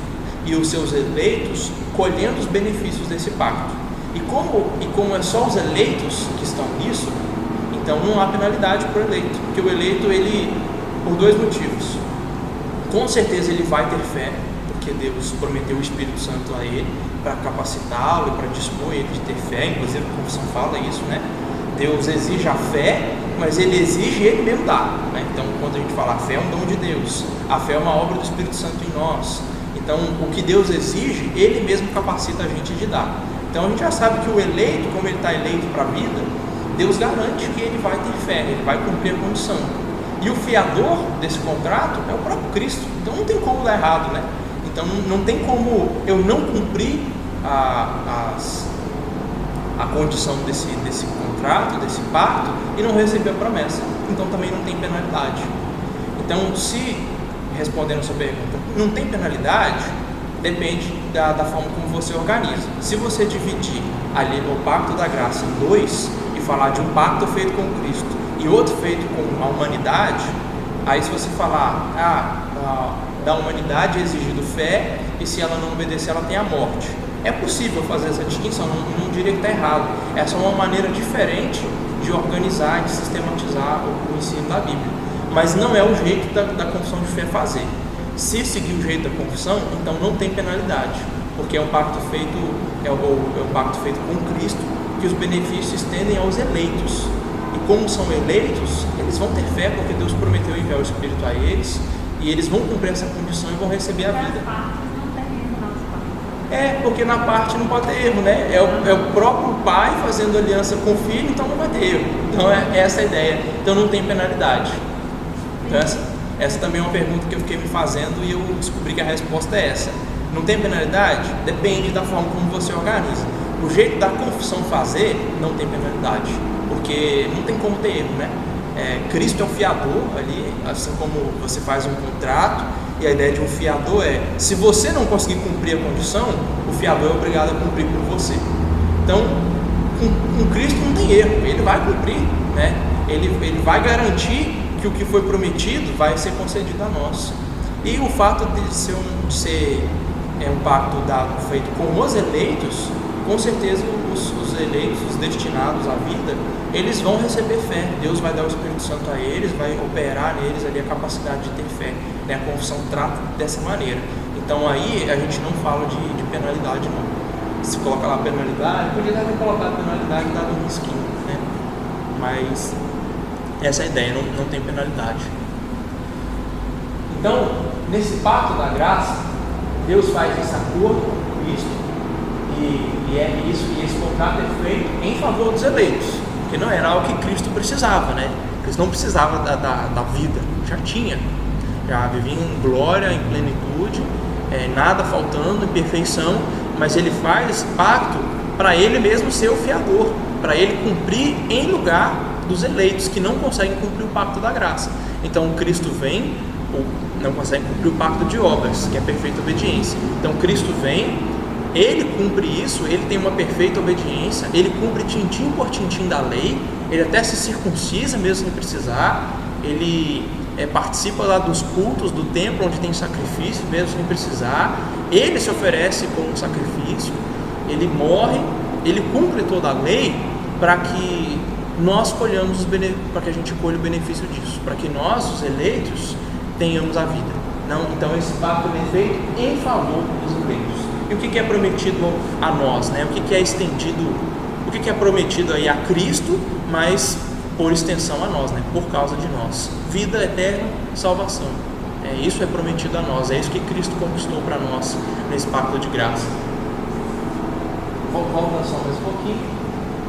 e os seus eleitos colhendo os benefícios desse pacto. E como é só os eleitos que estão nisso, então não há penalidade para o eleito, porque o eleito, ele, por dois motivos: com certeza ele vai ter fé, porque Deus prometeu o Espírito Santo a ele para capacitá-lo e para dispor ele de ter fé. Inclusive a confissão fala isso, né? Deus exige a fé, mas ele exige e ele mesmo dá, né? Então quando a gente fala a fé é um dom de Deus, a fé é uma obra do Espírito Santo em nós. Então o que Deus exige, ele mesmo capacita a gente de dar. Então a gente já sabe que o eleito, como ele está eleito para a vida, Deus garante que ele vai ter fé, ele vai cumprir a condição. E o fiador desse contrato é o próprio Cristo. Então não tem como dar errado, né? Então não tem como eu não cumprir a condição desse contrato, desse pacto, e não receber a promessa. Então também não tem penalidade. Então, se, respondendo a sua pergunta, não tem penalidade, depende da forma como você organiza. Se você dividir ali no pacto da graça em dois e falar de um pacto feito com Cristo e outro feito com a humanidade, aí se você falar da humanidade é exigido fé, e se ela não obedecer ela tem a morte. É possível fazer essa distinção, não diria que está errado. Essa é uma maneira diferente de organizar, de sistematizar o ensino da Bíblia, mas não é o jeito da confissão de fé fazer. Se seguir o jeito da confissão, então não tem penalidade, porque é um pacto feito, é um pacto feito com Cristo, que os benefícios se estendem aos eleitos. E como são eleitos, eles vão ter fé, porque Deus prometeu enviar o Espírito a eles, e eles vão cumprir essa condição e vão receber a vida. Porque na parte não pode ter erro, né? É o próprio pai fazendo aliança com o filho, então não vai ter erro. Então é essa a ideia. Então não tem penalidade. Então essa também é uma pergunta que eu fiquei me fazendo e eu descobri que a resposta é essa. Não tem penalidade? Depende da forma como você organiza. O jeito da confissão fazer, não tem penalidade, porque não tem como ter erro, né? Cristo é o fiador ali, assim como você faz um contrato, e a ideia de um fiador é, se você não conseguir cumprir a condição, o fiador é obrigado a cumprir por você. Então, com Cristo não tem erro, ele vai cumprir, né? Ele vai garantir que o que foi prometido vai ser concedido a nós. E o fato de ser um pacto feito com os eleitos, com certeza os eleitos, os destinados à vida, eles vão receber fé. Deus vai dar o Espírito Santo a eles, vai operar neles ali a capacidade de ter fé, né? A confissão trata dessa maneira. Então aí a gente não fala de penalidade não. Se coloca lá penalidade, podia ter colocado penalidade e dado um risquinho, né? Mas essa é a ideia, não tem penalidade. Então, nesse pacto da graça, Deus faz esse acordo com Cristo e esse contrato é feito em favor dos eleitos, porque não era algo que Cristo precisava, né? Cristo não precisava da vida, já tinha, já vivia em glória, em plenitude, nada faltando, em perfeição, mas ele faz esse pacto para ele mesmo ser o fiador, para ele cumprir em lugar dos eleitos que não conseguem cumprir o pacto da graça. Então Cristo vem, ou não consegue cumprir o pacto de obras, que é a perfeita obediência. Então Cristo vem, ele cumpre isso, ele tem uma perfeita obediência, ele cumpre tintim por tintim da lei, ele até se circuncisa mesmo sem precisar, ele participa lá dos cultos do templo onde tem sacrifício mesmo sem precisar, ele se oferece como um sacrifício, ele morre, ele cumpre toda a lei para que nós colhamos para que a gente colha o benefício disso, para que nós, os eleitos, tenhamos a vida. Não, então esse pacto é feito em favor dos eleitos. E o que é prometido a nós, né? O que é estendido, o que é prometido aí a Cristo, mas por extensão a nós, né? Por causa de nós, vida eterna, salvação. Isso é prometido a nós, é isso que Cristo conquistou para nós nesse pacto de graça. Volta só mais um pouquinho.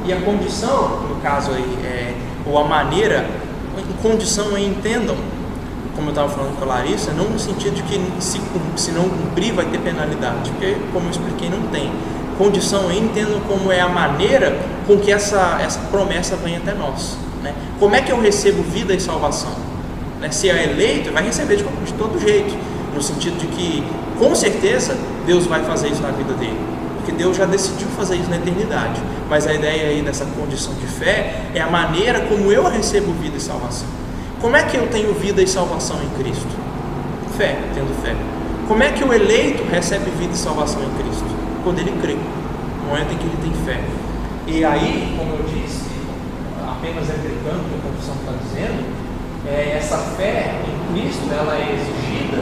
E a condição, no caso aí, ou a maneira, condição aí, entendam, como eu estava falando com a Larissa, não no sentido de que se não cumprir vai ter penalidade, porque, como eu expliquei, não tem. Condição aí, entendam como é a maneira com que essa promessa vem até nós, né? Como é que eu recebo vida e salvação? Né? Se é eleito, vai receber de todo jeito, no sentido de que, com certeza, Deus vai fazer isso na vida dele, porque Deus já decidiu fazer isso na eternidade. Mas a ideia aí dessa condição de fé é a maneira como eu recebo vida e salvação. Como é que eu tenho vida e salvação em Cristo? Fé, tendo fé. Como é que o eleito recebe vida e salvação em Cristo? Quando ele crê, no momento em que ele tem fé. E aí, como eu disse, apenas replicando o que a confissão está dizendo, essa fé em Cristo, ela é exigida,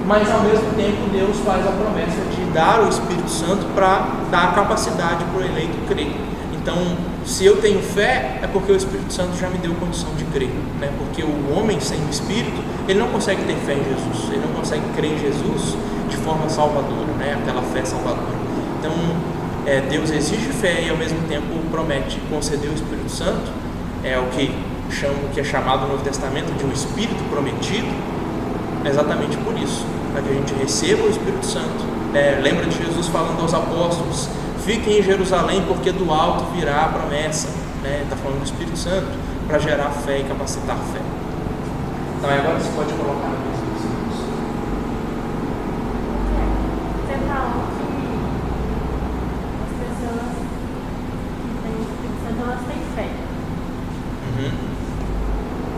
mas ao mesmo tempo Deus faz a promessa de dar o Espírito Santo para dar a capacidade para o eleito crer. Então, se eu tenho fé, é porque o Espírito Santo já me deu condição de crer, né? Porque o homem sem o Espírito, ele não consegue ter fé em Jesus, ele não consegue crer em Jesus de forma salvadora, né? Aquela fé salvadora. Então, Deus exige fé e ao mesmo tempo promete conceder o Espírito Santo, o que é chamado no Novo Testamento de um Espírito prometido, exatamente por isso, para que a gente receba o Espírito Santo. Lembra de Jesus falando aos apóstolos: fiquem em Jerusalém, porque do alto virá a promessa, né? Está falando do Espírito Santo para gerar fé e capacitar fé. Então agora você pode colocar na mesa dos irmãos.
Você falou que as pessoas que têm o Espírito Santo, elas têm fé.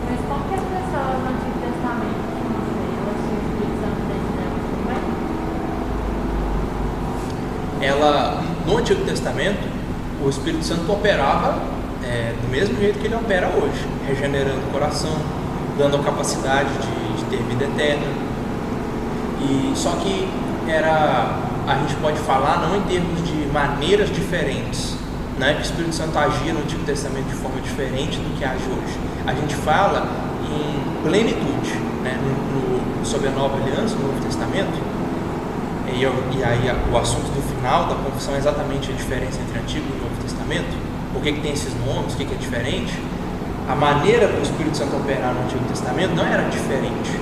Mas como que as pessoas no Antigo Testamento tinham fé? Elas tinham o Espírito Santo dentro delas também?
No Antigo Testamento, o Espírito Santo operava do mesmo jeito que ele opera hoje, regenerando o coração, dando a capacidade de ter vida eterna. E só que a gente pode falar não em termos de maneiras diferentes, né? Que o Espírito Santo agia no Antigo Testamento de forma diferente do que age hoje. A gente fala em plenitude, né? Sob a Nova Aliança, no Novo Testamento. E aí o assunto do final da confissão é exatamente a diferença entre Antigo e Novo Testamento. Por que tem esses nomes, o que é diferente? A maneira do Espírito Santo operar no Antigo Testamento não era diferente,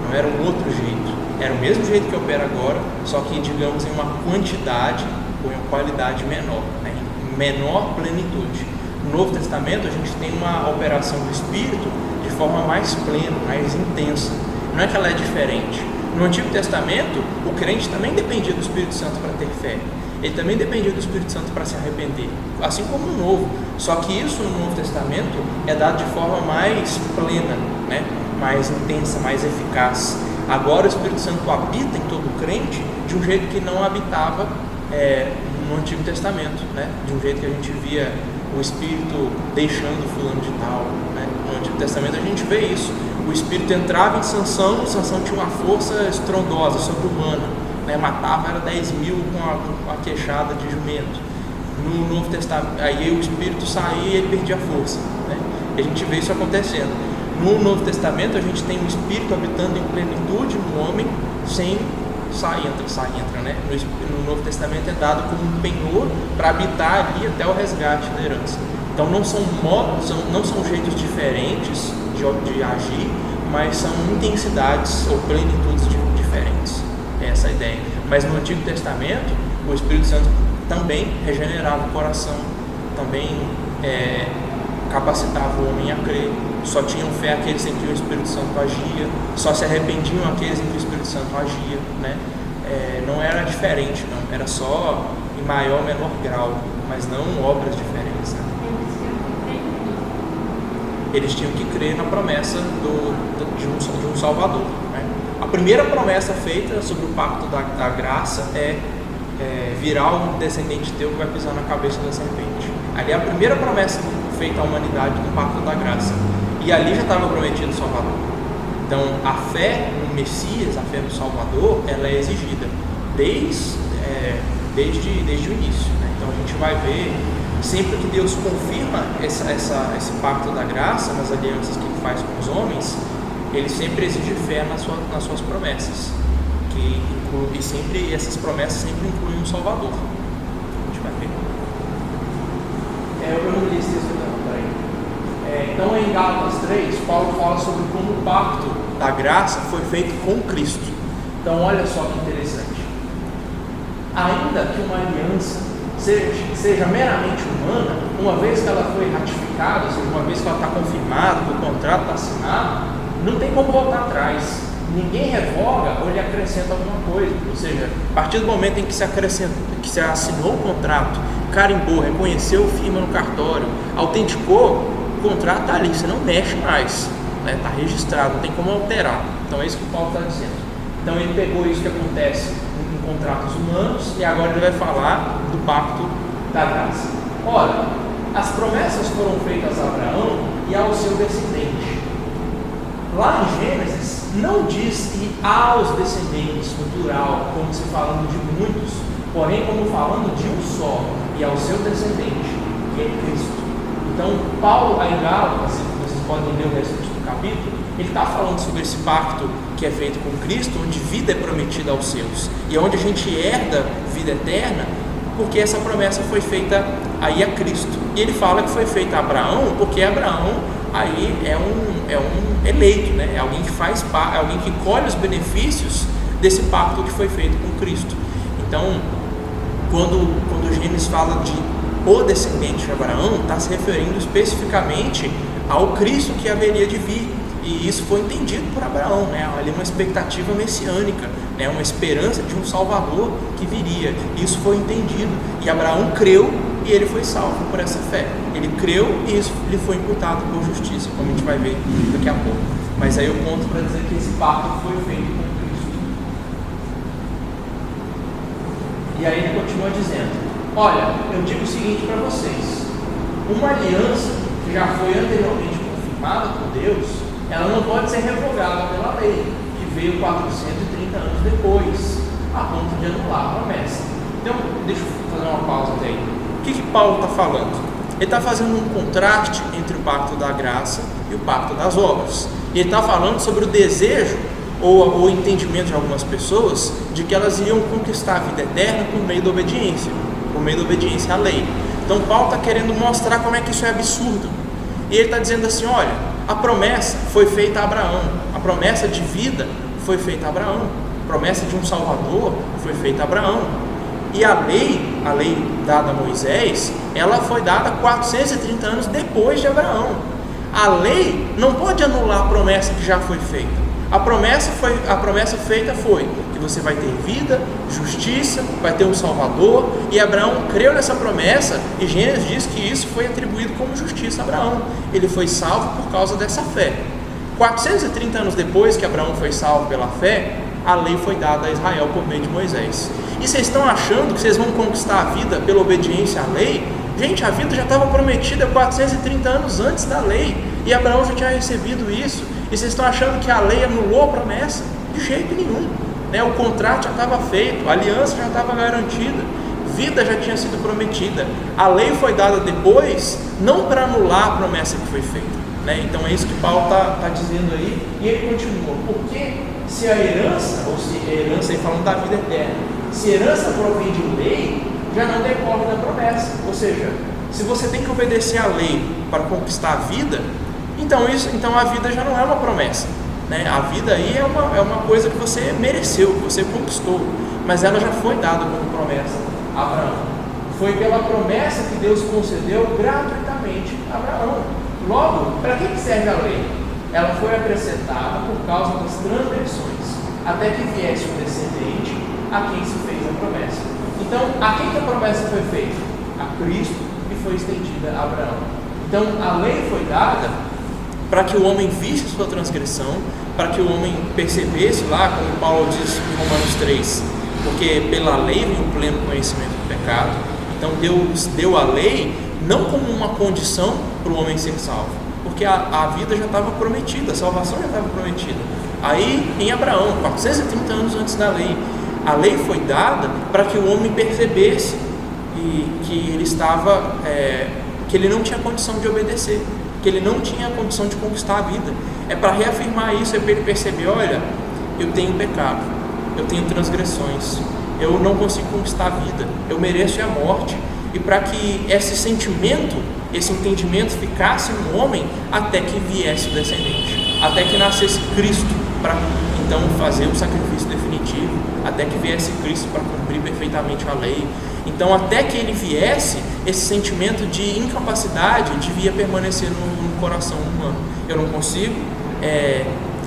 não era um outro jeito, era o mesmo jeito que opera agora, só que, digamos, em uma quantidade ou em uma qualidade menor, né? Em menor plenitude. No Novo Testamento a gente tem uma operação do Espírito de forma mais plena, mais intensa. Não é que ela é diferente. No Antigo Testamento, o crente também dependia do Espírito Santo para ter fé. Ele também dependia do Espírito Santo para se arrepender, assim como no Novo. Só que isso no Novo Testamento é dado de forma mais plena, né? Mais intensa, mais eficaz. Agora o Espírito Santo habita em todo crente de um jeito que não habitava no Antigo Testamento, né? De um jeito que a gente via o Espírito deixando fulano de tal, né? No Antigo Testamento a gente vê isso. O Espírito entrava em Sansão tinha uma força estrondosa, sobre-humana, né? Matava era 10.000 com a queixada de jumento. No Novo Testamento, aí o Espírito saía e ele perdia a força, né? E a gente vê isso acontecendo. No Novo Testamento a gente tem o Espírito habitando em plenitude no homem, sem entra, né? No Novo Testamento é dado como um penhor para habitar ali até o resgate da herança. Então não são jeitos diferentes de agir, mas são intensidades ou plenitudes diferentes. É essa a ideia. Mas no Antigo Testamento, o Espírito Santo também regenerava o coração, também capacitava o homem a crer. Só tinham fé aqueles em que o Espírito Santo agia, só se arrependiam aqueles em que o Espírito Santo agia, né? Não era diferente, não. Era só em maior ou menor grau, mas não obras diferentes, né? Eles tinham que crer na promessa de um Salvador, né? A primeira promessa feita sobre o pacto da graça virá um descendente teu que vai pisar na cabeça da serpente. Ali é a primeira promessa feita à humanidade do pacto da graça. E ali já estava prometido o Salvador. Então a fé no Messias, a fé no Salvador, ela é exigida desde o início, né? Então a gente vai ver sempre que Deus confirma esse pacto da graça nas alianças que ele faz com os homens, ele sempre exige fé nas suas promessas, e sempre essas promessas sempre incluem um Salvador. A gente vai ver. Eu não li esse texto também. Então em Gálatas 3, Paulo fala sobre como o pacto da graça foi feito com Cristo. Então olha só que interessante. Ainda que uma aliança seja meramente humana, uma vez que ela foi ratificada, ou seja, uma vez que ela está confirmada, que o contrato está assinado, não tem como voltar atrás. Ninguém revoga ou lhe acrescenta alguma coisa. Ou seja, a partir do momento em que se assinou o contrato, carimbou, reconheceu, firma no cartório, autenticou, o contrato está ali, você não mexe mais, né? Está registrado, não tem como alterar. Então é isso que o Paulo está dizendo. Então ele pegou isso que acontece em contratos humanos e agora ele vai falar do pacto da graça. Ora, as promessas foram feitas a Abraão e ao seu descendente. Lá em Gênesis não diz que aos descendentes, no plural, como se falando de muitos, porém como falando de um só, e ao seu descendente, que é Cristo. Então Paulo, aí em Gálatas, vocês podem ler o resto do capítulo, ele está falando sobre esse pacto que é feito com Cristo, onde vida é prometida aos seus, e onde a gente herda vida eterna, porque essa promessa foi feita aí a Cristo. E ele fala que foi feita a Abraão, porque Abraão aí é um eleito, né? É alguém que faz parte, é alguém que colhe os benefícios desse pacto que foi feito com Cristo. Então, quando Gênesis fala de o descendente de Abraão, está se referindo especificamente ao Cristo que haveria de vir. E isso foi entendido por Abraão, né? Ali uma expectativa messiânica, né? Uma esperança de um Salvador que viria. Isso foi entendido e Abraão creu e ele foi salvo por essa fé. Ele creu e isso lhe foi imputado por justiça, como a gente vai ver daqui a pouco. Mas aí eu conto para dizer que esse pacto foi feito com Cristo. E aí ele continua dizendo: olha, eu digo o seguinte para vocês: uma aliança que já foi anteriormente confirmada por Deus, ela não pode ser revogada pela lei, que veio 430 anos depois, a ponto de anular a promessa. Então, deixa eu fazer uma pausa até aí. O que Paulo está falando? Ele está fazendo um contraste entre o pacto da graça e o pacto das obras. E ele está falando sobre o desejo ou o entendimento de algumas pessoas de que elas iam conquistar a vida eterna por meio da obediência à lei. Então Paulo está querendo mostrar como é que isso é absurdo. E ele está dizendo assim: olha, a promessa foi feita a Abraão, a promessa de vida foi feita a Abraão, a promessa de um Salvador foi feita a Abraão. E a lei dada a Moisés, ela foi dada 430 anos depois de Abraão. A lei não pode anular a promessa que já foi feita. A promessa feita foi que você vai ter vida, justiça, vai ter um Salvador, e Abraão creu nessa promessa, e Gênesis diz que isso foi atribuído como justiça a Abraão. Ele foi salvo por causa dessa fé. 430 anos depois que Abraão foi salvo pela fé, a lei foi dada a Israel por meio de Moisés. E vocês estão achando que vocês vão conquistar a vida pela obediência à lei? Gente, a vida já estava prometida 430 anos antes da lei, e Abraão já tinha recebido isso. E vocês estão achando que a lei anulou a promessa? De jeito nenhum. né? O contrato já estava feito, a aliança já estava garantida, vida já tinha sido prometida. A lei foi dada depois, não para anular a promessa que foi feita, né? Então é isso que Paulo está dizendo aí, e ele continua: porque se a herança, ou se a herança, aí falando da vida eterna, se a herança provém de lei, já não decorre da promessa. Ou seja, se você tem que obedecer à lei para conquistar a vida, então a vida já não é uma promessa, né? A vida aí é uma coisa que você mereceu, que você conquistou, mas ela já foi dada como promessa a Abraão. Foi pela promessa que Deus concedeu gratuitamente a Abraão. Logo, para que serve a lei? Ela foi acrescentada por causa das transgressões, até que viesse um descendente a quem se fez a promessa. Então, a quem que a promessa foi feita? A Cristo, e foi estendida a Abraão. Então, a lei foi dada para que o homem visse sua transgressão, para que o homem percebesse lá, como Paulo diz em Romanos 3, porque pela lei vem o pleno conhecimento do pecado. Então Deus deu a lei não como uma condição para o homem ser salvo, porque a vida já estava prometida, a salvação já estava prometida. Aí em Abraão, 430 anos antes da lei, a lei foi dada para que o homem percebesse que ele estava, que ele não tinha condição de obedecer, que ele não tinha condição de conquistar a vida. É para reafirmar isso, é para ele perceber: olha, eu tenho pecado, eu tenho transgressões, eu não consigo conquistar a vida, eu mereço a morte. E para que esse sentimento, esse entendimento ficasse no homem, até que viesse o descendente, até que nascesse Cristo, para então fazer o sacrifício definitivo, até que viesse Cristo para cumprir perfeitamente a lei. Então, até que ele viesse, esse sentimento de incapacidade devia permanecer no coração humano. Eu não consigo,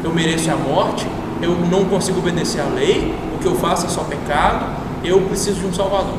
eu mereço a morte, eu não consigo obedecer à lei, o que eu faço é só pecado, eu preciso de um Salvador.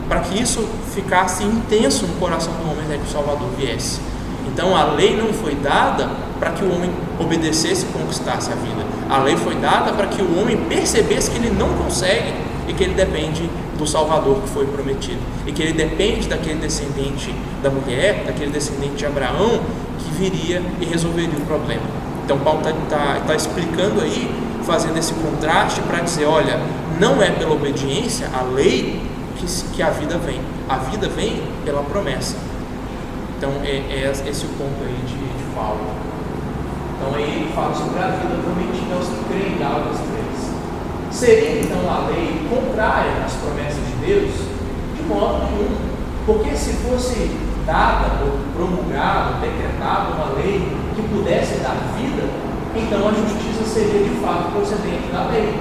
Para que isso ficasse intenso no coração do homem até que o Salvador viesse. Então, a lei não foi dada para que o homem obedecesse e conquistasse a vida. A lei foi dada para que o homem percebesse que ele não consegue e que ele depende do Salvador que foi prometido, e que ele depende daquele descendente da mulher, daquele descendente de Abraão, que viria e resolveria o problema. Então Paulo está explicando aí, fazendo esse contraste para dizer: olha, não é pela obediência à lei que a vida vem pela promessa. Então é esse o ponto aí de Paulo. Então aí ele fala sobre a vida prometida aos que creem, Gálatas 3. Seria então a lei contrária às promessas de Deus? De modo nenhum, porque se fosse dada ou promulgada, decretada uma lei que pudesse dar vida, então a justiça seria de fato procedente da lei.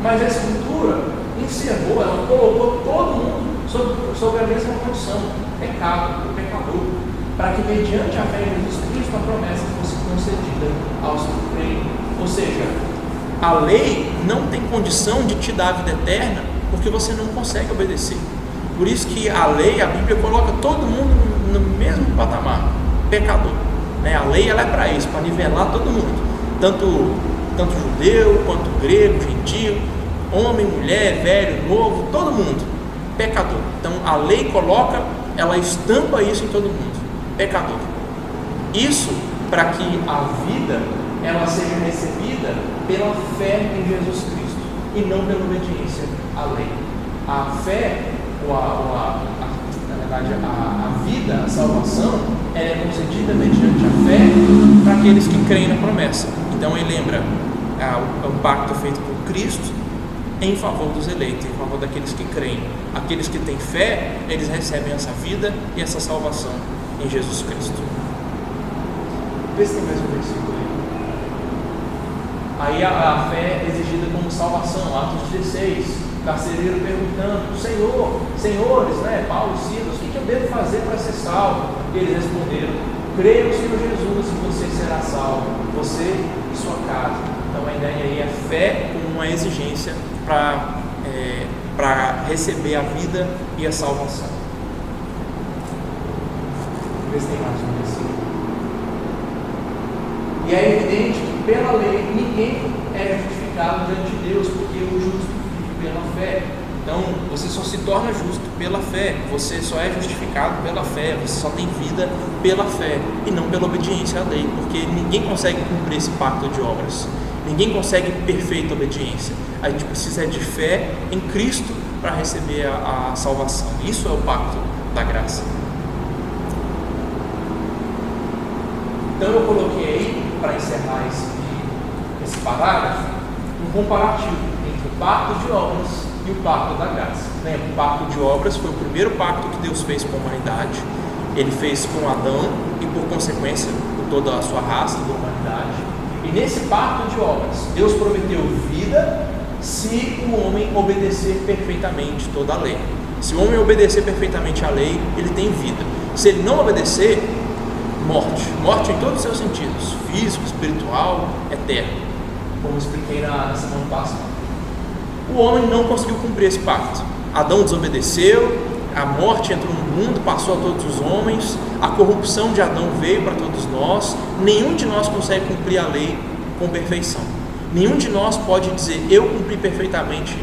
Mas a Escritura encerrou, ela colocou todo mundo sobre a mesma condição: pecado, o pecador, para que mediante a fé em Jesus Cristo a promessa fosse concedida aos que creem. Ou seja, a lei não tem condição de te dar a vida eterna, porque você não consegue obedecer. Por isso que a lei, a Bíblia coloca todo mundo no mesmo patamar, pecador, né? A lei ela é para isso, para nivelar todo mundo, tanto judeu, quanto grego, gentio, homem, mulher, velho, novo, todo mundo, pecador. Então a lei coloca, ela estampa isso em todo mundo, pecador. Isso para que a vida ela seja recebida pela fé em Jesus Cristo e não pela obediência à lei. A fé, na verdade, a vida, a salvação, ela é concedida mediante a fé para aqueles que creem na promessa. Então ele lembra um pacto feito por Cristo em favor dos eleitos, em favor daqueles que creem. Aqueles que têm fé, eles recebem essa vida e essa salvação em Jesus Cristo. Vê se tem mais um versículo aí. Aí a fé é exigida como salvação. Atos 16, carcereiro perguntando: senhores, né, Paulo e Silas, o que eu devo fazer para ser salvo? E eles responderam: creia no Senhor Jesus e você será salvo, você e sua casa. Então a ideia aí é fé como uma exigência para receber a vida e a salvação. Vê se tem mais um versículo. E é evidente que pela lei ninguém é justificado diante de Deus, porque o justo vive pela fé. Então você só se torna justo pela fé, você só é justificado pela fé, você só tem vida pela fé e não pela obediência à lei, porque ninguém consegue cumprir esse pacto de obras. Ninguém consegue perfeita obediência. A gente precisa de fé em Cristo para receber a salvação. Isso é o pacto da graça. Então eu coloquei aí, para encerrar esse parágrafo, um comparativo entre o pacto de obras e o pacto da graça. Lembra? O pacto de obras foi o primeiro pacto que Deus fez com a humanidade. Ele fez com Adão e, por consequência, com toda a sua raça da humanidade. E nesse pacto de obras, Deus prometeu vida se o homem obedecer perfeitamente toda a lei. Se o homem obedecer perfeitamente à lei, ele tem vida. Se ele não obedecer, morte. Morte em todos os seus sentidos, físico, espiritual, eterno, como expliquei na semana passada. O homem não conseguiu cumprir esse pacto. Adão desobedeceu, a morte entrou no mundo, passou a todos os homens, a corrupção de Adão veio para todos nós. Nenhum de nós consegue cumprir a lei com perfeição. Nenhum de nós pode dizer: eu cumpri perfeitamente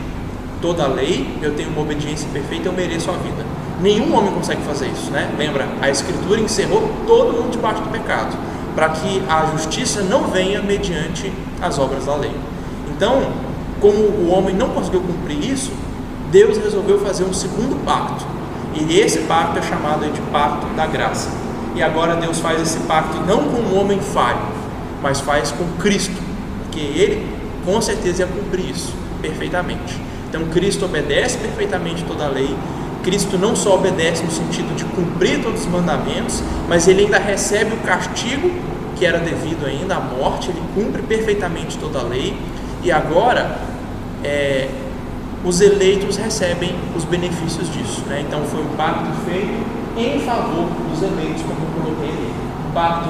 toda a lei, eu tenho uma obediência perfeita, eu mereço a vida. Nenhum homem consegue fazer isso, né? Lembra, a Escritura encerrou todo mundo debaixo do pecado, para que a justiça não venha mediante as obras da lei. Então, como o homem não conseguiu cumprir isso, Deus resolveu fazer um segundo pacto, e esse pacto é chamado de pacto da graça. E agora Deus faz esse pacto não com um homem falho, mas faz com Cristo, porque Ele com certeza ia cumprir isso perfeitamente. Então Cristo obedece perfeitamente toda a lei. Cristo não só obedece no sentido de cumprir todos os mandamentos, mas Ele ainda recebe o castigo que era devido ainda à morte. Ele cumpre perfeitamente toda a lei. E agora os eleitos recebem os benefícios disso, né? Então foi um pacto feito em favor dos eleitos, como eu coloquei ali. Um pacto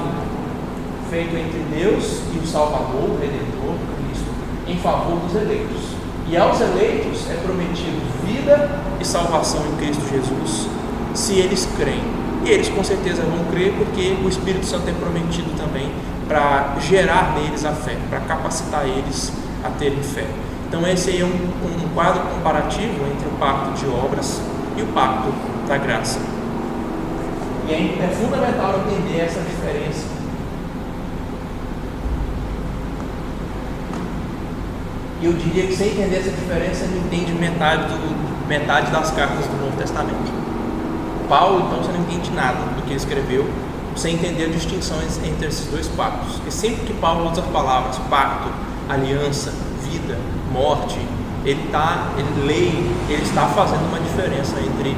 feito entre Deus e o Salvador, o Redentor, Cristo, em favor dos eleitos. E aos eleitos é prometido vida e salvação em Cristo Jesus, se eles creem. E eles com certeza vão crer, porque o Espírito Santo é prometido também para gerar neles a fé, para capacitar eles a terem fé. Então esse aí é um quadro comparativo entre o pacto de obras e o pacto da graça. E é fundamental entender essa diferença. E eu diria que sem entender essa diferença, não entende metade das cartas do Novo Testamento. Paulo, então, você não entende nada do que ele escreveu, sem entender a distinção entre esses dois pactos. Porque sempre que Paulo usa as palavras pacto, aliança, vida, morte, ele está fazendo uma diferença entre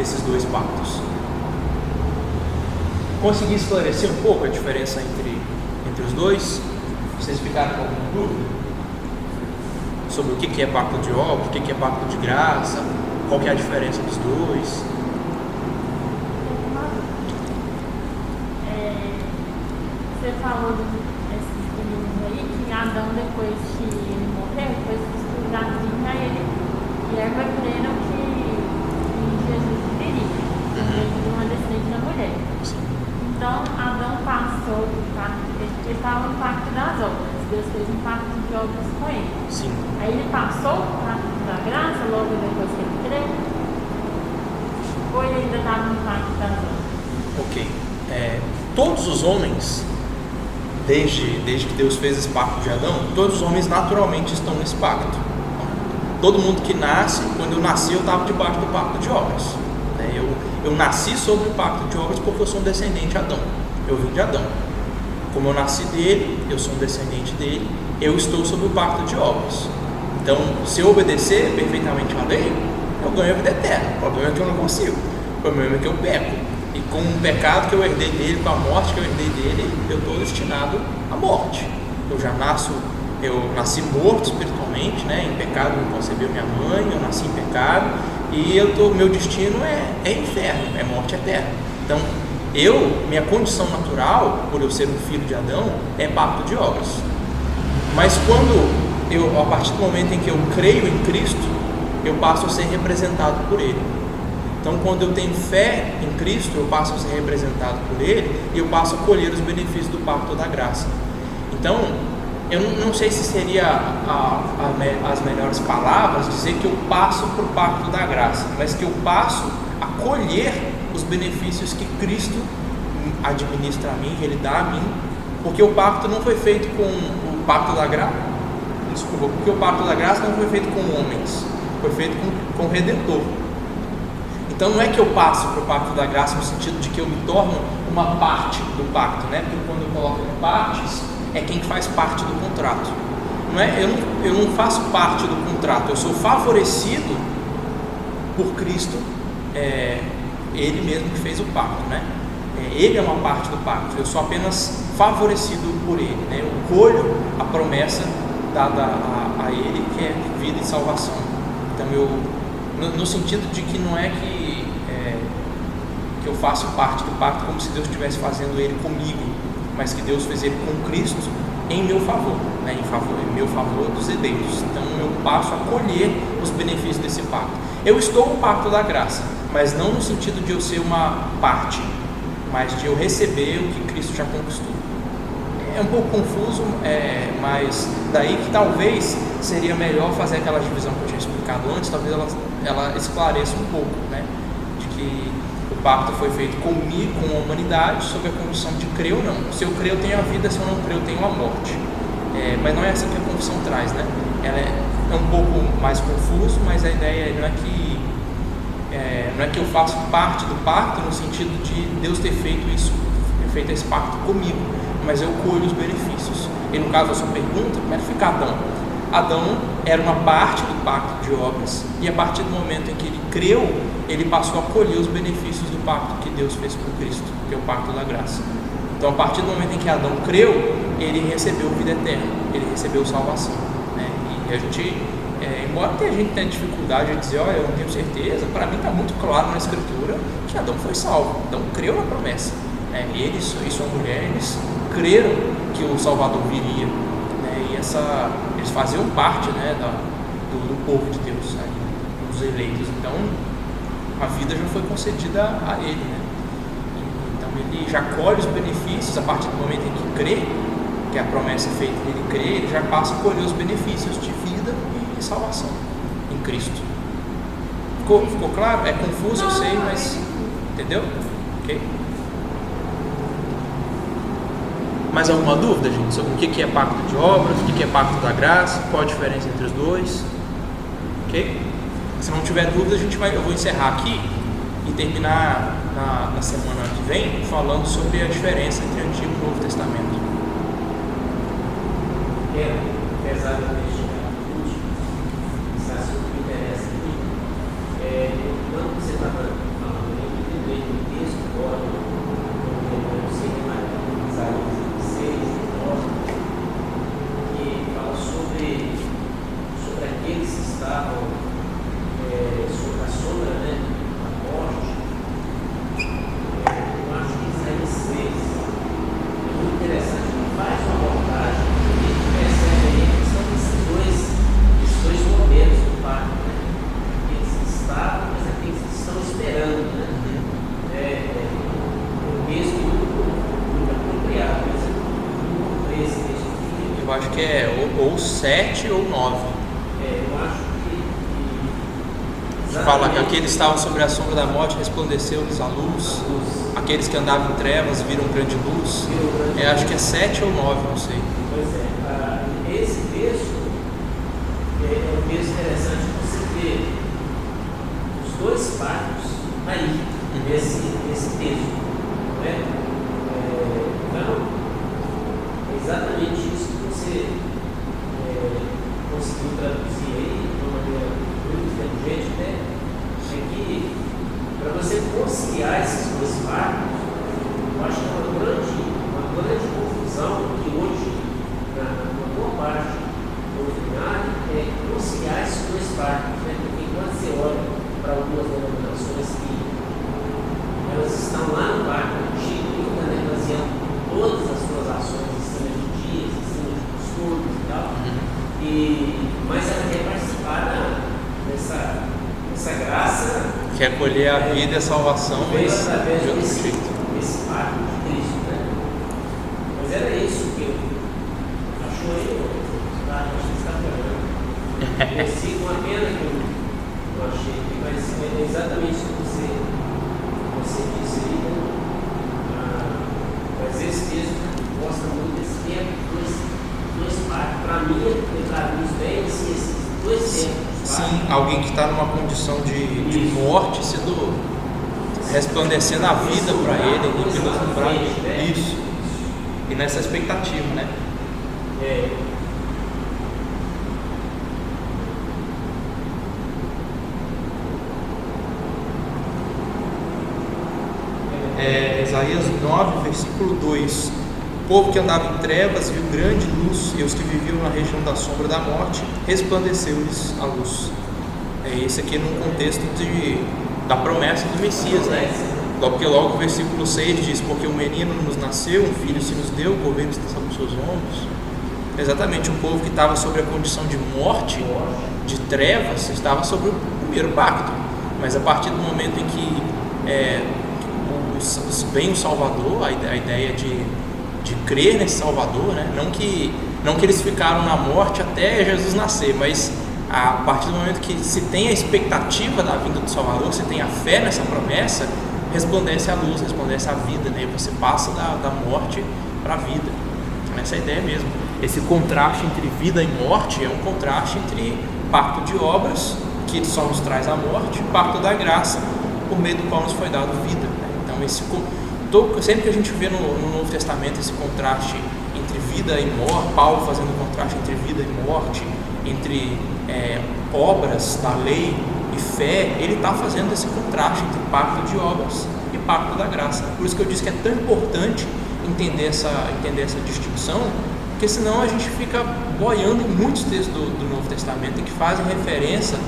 esses dois pactos. Consegui esclarecer um pouco a diferença entre os dois? Vocês ficaram com alguma dúvida sobre o que é pacto de obra, o que é pacto de graça, qual que é a diferença dos dois?
Você falou desses períodos aí, que Adão, depois que ele morreu, depois que os cuidados ele e Eva creram que Jesus viria, de uma descendente da mulher. Então Adão passou do pacto, ele estava no pacto das obras. Deus fez um pacto de obras com ele.
Sim.
Aí ele passou o pacto da graça logo depois que ele creu? Ou ele ainda estava no pacto das obras?
Ok. Todos os homens, desde que Deus fez esse pacto de Adão, todos os homens naturalmente estão nesse pacto. Todo mundo que nasce, quando eu nasci, eu estava debaixo do pacto de obras. Eu nasci sobre o pacto de obras porque eu sou um descendente de Adão. Eu vim de Adão. Como eu nasci dele, eu sou um descendente dele, eu estou sob o pacto de obras. Então, se eu obedecer perfeitamente à lei, eu ganho a vida eterna. O problema é que eu não consigo. O problema é que eu peco. E com o pecado que eu herdei dele, com a morte que eu herdei dele, eu estou destinado à morte. Eu nasci morto espiritualmente, né? Em pecado me concebeu minha mãe, eu nasci em pecado, e meu destino é inferno, é morte eterna. Então, minha condição natural, por eu ser um filho de Adão, é pacto de obras. Mas a partir do momento em que eu creio em Cristo, eu passo a ser representado por Ele. Então, quando eu tenho fé em Cristo, eu passo a ser representado por Ele e eu passo a colher os benefícios do pacto da graça. Então, eu não sei se seria as melhores palavras dizer que eu passo para o pacto da graça, mas que eu passo a colher os benefícios que Cristo administra a mim, Ele dá a mim, porque o pacto não foi feito com pacto da graça, desculpa, porque o pacto da graça não foi feito com homens, foi feito com o Redentor. Então não é que eu passo para o pacto da graça no sentido de que eu me torno uma parte do pacto, né? Porque quando eu coloco em partes, é quem faz parte do contrato. Não é, eu não faço parte do contrato, eu sou favorecido por Cristo, Ele mesmo que fez o pacto, né? Ele é uma parte do pacto, eu sou apenas favorecido por Ele, né? Eu colho a promessa dada a Ele, que é vida e salvação. Então no sentido de que não é que eu faço parte do pacto como se Deus estivesse fazendo ele comigo, mas que Deus fez ele com Cristo em meu favor, né? Em meu favor dos eleitos. Então eu passo a colher os benefícios desse pacto. Eu estou no pacto da graça, mas não no sentido de eu ser uma parte, mas de eu receber o que Cristo já conquistou. É um pouco confuso, mas daí que talvez seria melhor fazer aquela divisão que eu tinha explicado antes, talvez ela esclareça um pouco, né? De que o pacto foi feito comigo, com a humanidade, sob a condição de crer ou não. Se eu crer, eu tenho a vida; se eu não crer, eu tenho a morte. Mas não é essa que a confissão traz, né? Ela é um pouco mais confuso, mas a ideia não é que eu faço parte do pacto no sentido de Deus ter feito esse pacto comigo, mas eu colho os benefícios. E no caso da sua pergunta, como é que fica Adão? Adão era uma parte do pacto de obras, e a partir do momento em que ele creu, ele passou a colher os benefícios do pacto que Deus fez com Cristo, que é o pacto da graça. Então, a partir do momento em que Adão creu, ele recebeu vida eterna, ele recebeu salvação, né? E a gente, embora a gente tenha dificuldade de dizer, olha, eu não tenho certeza, para mim está muito claro na Escritura que Adão foi salvo. Adão creu na promessa, né? Ele e sua mulher, eles creram que o Salvador viria, né? E eles faziam parte, né, do povo de Deus, né? Dos eleitos. Então a vida já foi concedida a ele, né? Então ele já colhe os benefícios a partir do momento em que crê, que a promessa é feita, ele crê, ele já passa a colher os benefícios de vida e salvação em Cristo. Ficou claro? É confuso, eu sei, mas entendeu? Ok? Mais alguma dúvida, gente, sobre o que é pacto de obras, o que é pacto da graça, qual a diferença entre os dois? Ok? Se não tiver dúvida, eu vou encerrar aqui e terminar na semana que vem falando sobre a diferença entre o Antigo e o Novo Testamento.
Apesar de eu chegar no último, esse assunto me interessa aqui. Quando você estava falando aí, no texto agora, eu sei que mais Isaías 6, 9, que fala sobre aqueles que estavam sobre a sombra, né, da morte. Eu acho que Isaías 6 é muito interessante, ele faz uma abordagem e a gente percebe aí que são esses dois momentos do pacto, né? Aqueles que estavam, mas aqueles que estão esperando, né? O mesmo muito apropriado, mas muito esse texto aqui.
Eu acho que é ou 7 ou 9.
Eu acho
Fala que aqueles que estavam sobre a sombra da morte resplandeceu-lhes a luz. Aqueles que andavam em trevas viram grande luz. Acho que é 7 ou 9, não sei.
Pois é, esse texto é um texto interessante você ver os dois pactos aí, nesse texto. Não é? Então, é exatamente isso que você conseguiu traduzir aí de uma maneira muito inteligente, né? É que para você conciliar esses dois pactos, eu acho que é uma grande confusão que hoje, na boa parte doutrinária, é conciliar esses dois pactos, né? Porque quando você olha para algumas denominações que elas estão lá no pacto antigo, ainda, né, baseando todas as suas ações em cima de dias, em cima de costumes e tal, mas ela quer participar dessa graça.
Quer colher a vida e a salvação, mas
através
de outro jeito.
desse pacto de Cristo, né? Mas era isso que eu achou aí, acho que está falando. Versículo, uma pena que eu achei aqui, mas é exatamente isso que você disse aí, né? Mas esse texto mostra muito esse tempo, dois pactos. Para mim, traduz bem esses dois tempos.
Sim, alguém que está numa condição de morte, sendo resplandecendo a vida para ele e vislumbrar isso. E nessa expectativa, né? Isaías 9, versículo 2: O povo que andava em trevas viu grande luz, e os que viviam na região da sombra da morte, resplandeceu-lhes a luz. Esse aqui num contexto da promessa do Messias, né? Porque logo o versículo 6 diz: porque um menino nos nasceu, um filho se nos deu, o governo está sobre os seus ombros. Exatamente, um povo que estava sobre a condição de morte, de trevas, estava sobre o primeiro pacto. Mas a partir do momento em que vem o Salvador, a ideia de crer nesse Salvador, né? Não que eles ficaram na morte até Jesus nascer, mas a partir do momento que se tem a expectativa da vinda do Salvador, se tem a fé nessa promessa, resplandece a luz, resplandece a vida, né? Você passa da morte para a vida. Essa é a ideia mesmo. Esse contraste entre vida e morte é um contraste entre pacto de obras, que só nos traz a morte, e pacto da graça, por meio do qual nos foi dado vida, né? Então, sempre que a gente vê no Novo Testamento esse contraste entre vida e morte, Paulo fazendo o contraste entre vida e morte, entre obras da lei e fé, ele está fazendo esse contraste entre pacto de obras e pacto da graça. Por isso que eu disse que é tão importante entender essa distinção, porque senão a gente fica boiando em muitos textos do Novo Testamento que fazem referência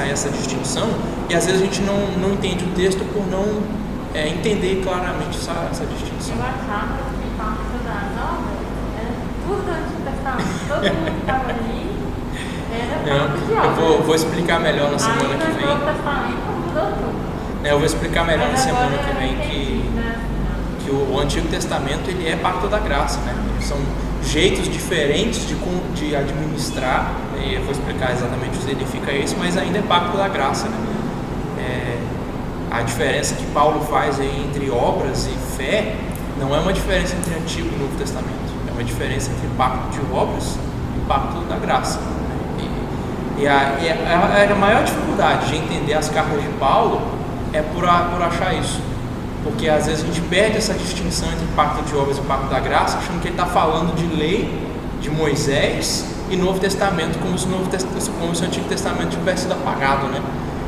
a essa distinção, e às vezes a gente não entende o texto por não entender claramente essa distinção.
Eu achava que pacto das obras era tudo do Antigo Testamento, todo mundo que estava ali era pacto de obras.
Eu vou explicar melhor na semana que vem.
Aí no Novo Testamento mudou tudo.
Eu vou explicar melhor na semana que vem
que
o Antigo Testamento ele é pacto da graça, né? São jeitos diferentes de administrar, né? Eu vou explicar exatamente o que significa isso, mas ainda é pacto da graça, né? A diferença que Paulo faz aí entre obras e fé não é uma diferença entre Antigo e Novo Testamento, é uma diferença entre pacto de obras e pacto da graça, né? E a maior dificuldade de entender as cartas de Paulo é por achar isso, porque às vezes a gente perde essa distinção entre pacto de obras e pacto da graça, achando que ele está falando de lei de Moisés e Novo Testamento, como se o Antigo Testamento tivesse sido apagado, né?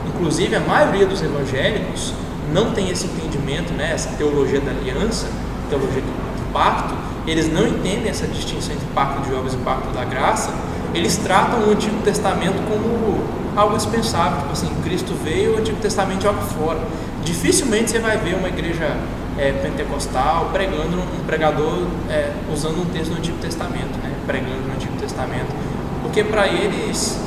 Inclusive a maioria dos evangélicos não tem esse entendimento, né? Essa teologia da aliança, teologia do pacto. Eles não entendem essa distinção entre pacto de obras e pacto da graça. Eles tratam o Antigo Testamento como algo dispensável, tipo assim, Cristo veio, o Antigo Testamento joga fora. Dificilmente você vai ver uma igreja pentecostal pregando, um pregador usando um texto do Antigo Testamento, né? Pregando no Antigo Testamento, porque para eles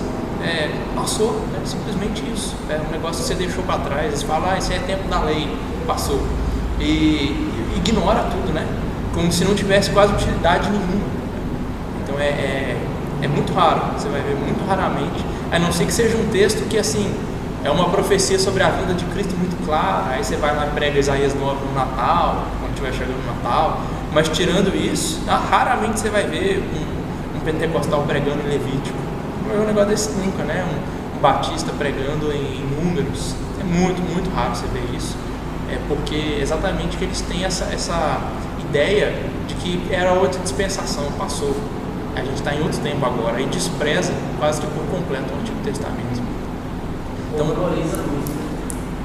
passou, né? Simplesmente isso, é um negócio que você deixou para trás. Eles falam, isso é tempo da lei, passou, e ignora tudo, né? Como se não tivesse quase utilidade nenhuma. Então é muito raro, você vai ver muito raramente, a não ser que seja um texto que assim é uma profecia sobre a vinda de Cristo muito clara. Aí você vai lá e prega Isaías 9 no Natal, quando estiver chegando no Natal. Mas tirando isso, raramente você vai ver um pentecostal pregando em Levítico. Não é um negócio desse nunca, né? Um batista pregando em Números. É muito, muito raro você ver isso. Porque exatamente que eles têm essa ideia de que era outra dispensação, passou. A gente está em outro tempo agora, e despreza quase que por completo o Antigo Testamento. Então,
valoriza muito.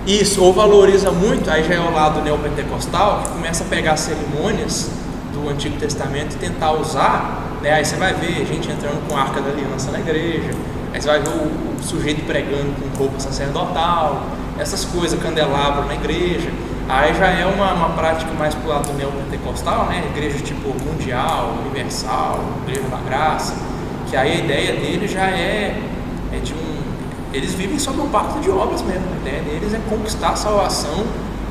Isso, ou valoriza muito, aí já é o lado neopentecostal, que começa a pegar cerimônias do Antigo Testamento e tentar usar, né? Aí você vai ver gente entrando com a Arca da Aliança na igreja, aí você vai ver o sujeito pregando com roupa sacerdotal, essas coisas, candelabro na igreja. Aí já é uma prática mais pro lado neopentecostal, né? Igreja tipo mundial, universal, igreja da graça, que aí a ideia dele já é de eles vivem sob o pacto de obras mesmo. A ideia deles é conquistar a salvação,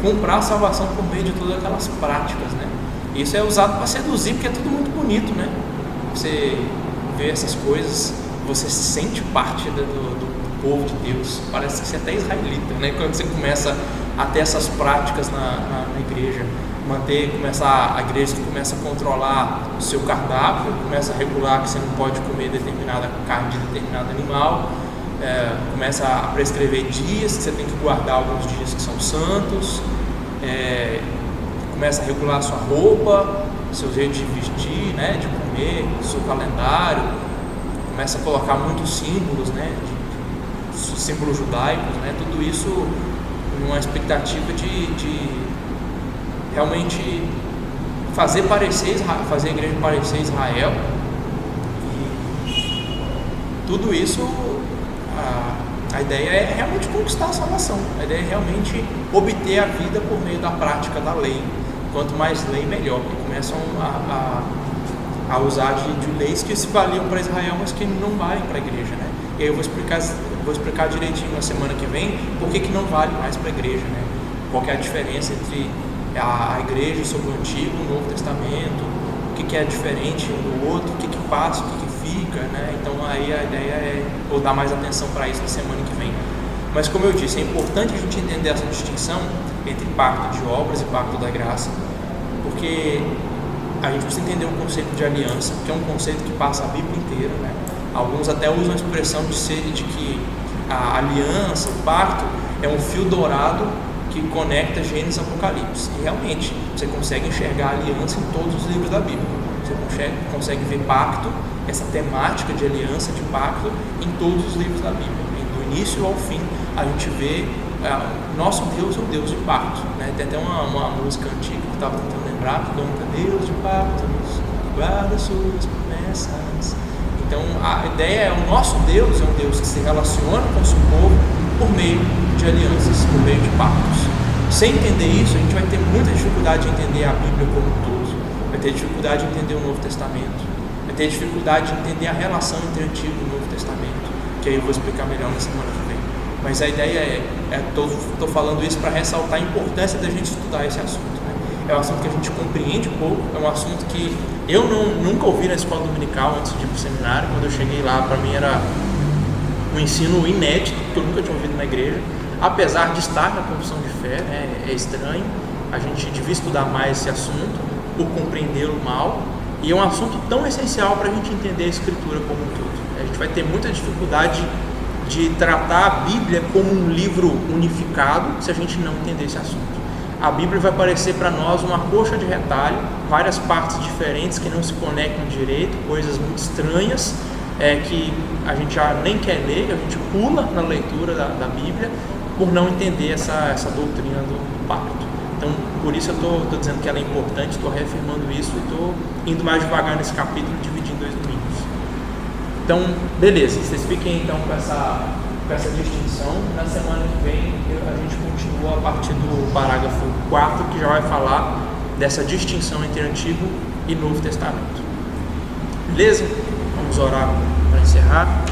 comprar a salvação por meio de todas aquelas práticas, né? Isso é usado para seduzir, porque é tudo muito bonito, né? Você vê essas coisas, você se sente parte do povo de Deus, parece que você é até israelita, né? Quando você começa a ter essas práticas na igreja. a igreja começa a controlar o seu cardápio, começa a regular que você não pode comer determinada carne de determinado animal, começa a prescrever dias que você tem que guardar alguns dias que são santos, começa a regular a sua roupa, seu jeito de vestir, né, de comer, seu calendário, começa a colocar muitos símbolos, né, símbolos judaicos, né, tudo isso numa expectativa de realmente fazer a igreja parecer Israel. E tudo isso, a ideia é realmente conquistar a salvação, a ideia é realmente obter a vida por meio da prática da lei. Quanto mais lei, melhor, porque começam a usar de leis que se valiam para Israel, mas que não valem para a igreja, né? E aí eu vou explicar direitinho na semana que vem por que não vale mais para a igreja, né? Qual que é a diferença entre a igreja sob o Antigo e o Novo Testamento, o que é diferente um do outro, o que passa, o que fica, né? Então aí a ideia é vou dar mais atenção para isso na semana que vem. Mas como eu disse, é importante a gente entender essa distinção entre pacto de obras e pacto da graça, porque a gente precisa entender o conceito de aliança, que é um conceito que passa a Bíblia inteira, né? Alguns até usam a expressão de que a aliança, o pacto, é um fio dourado que conecta Gênesis e Apocalipse. E realmente, você consegue enxergar a aliança em todos os livros da Bíblia. Você consegue ver pacto, essa temática de aliança, de pacto, em todos os livros da Bíblia. Do início ao fim, a gente vê nosso Deus é um Deus de pacto, né? Tem até uma música antiga que eu estava tentando lembrar, que canta Deus de pactos, guarda suas promessas. Então a ideia é o nosso Deus é um Deus que se relaciona com o seu povo por meio de alianças, por meio de pactos. Sem entender isso, a gente vai ter muita dificuldade de entender a Bíblia como um todo, vai ter dificuldade de entender o Novo Testamento, vai ter dificuldade de entender a relação entre o Antigo e o Novo Testamento, que aí eu vou explicar melhor na semana que vem. Mas a ideia estou falando isso para ressaltar a importância da gente estudar esse assunto, né? É um assunto que a gente compreende pouco, é um assunto que eu nunca ouvi na escola dominical antes de ir para o seminário. Quando eu cheguei lá, para mim era um ensino inédito, que eu nunca tinha ouvido na igreja, apesar de estar na confissão de fé, né? É estranho, a gente devia estudar mais esse assunto, por compreendê-lo mal, e é um assunto tão essencial para a gente entender a Escritura como um todo. A gente vai ter muita dificuldade de tratar a Bíblia como um livro unificado se a gente não entender esse assunto. A Bíblia vai parecer para nós uma coxa de retalho, várias partes diferentes que não se conectam direito, coisas muito estranhas, que a gente já nem quer ler, que a gente pula na leitura da Bíblia por não entender essa doutrina do pacto. Então, por isso eu estou dizendo que ela é importante, estou reafirmando isso e estou indo mais devagar nesse capítulo, dividindo em 2 domingos. Então, beleza, vocês fiquem então com essa distinção. Na semana que vem a gente continua a partir do parágrafo 4, que já vai falar dessa distinção entre Antigo e Novo Testamento. Beleza? Vamos orar para encerrar.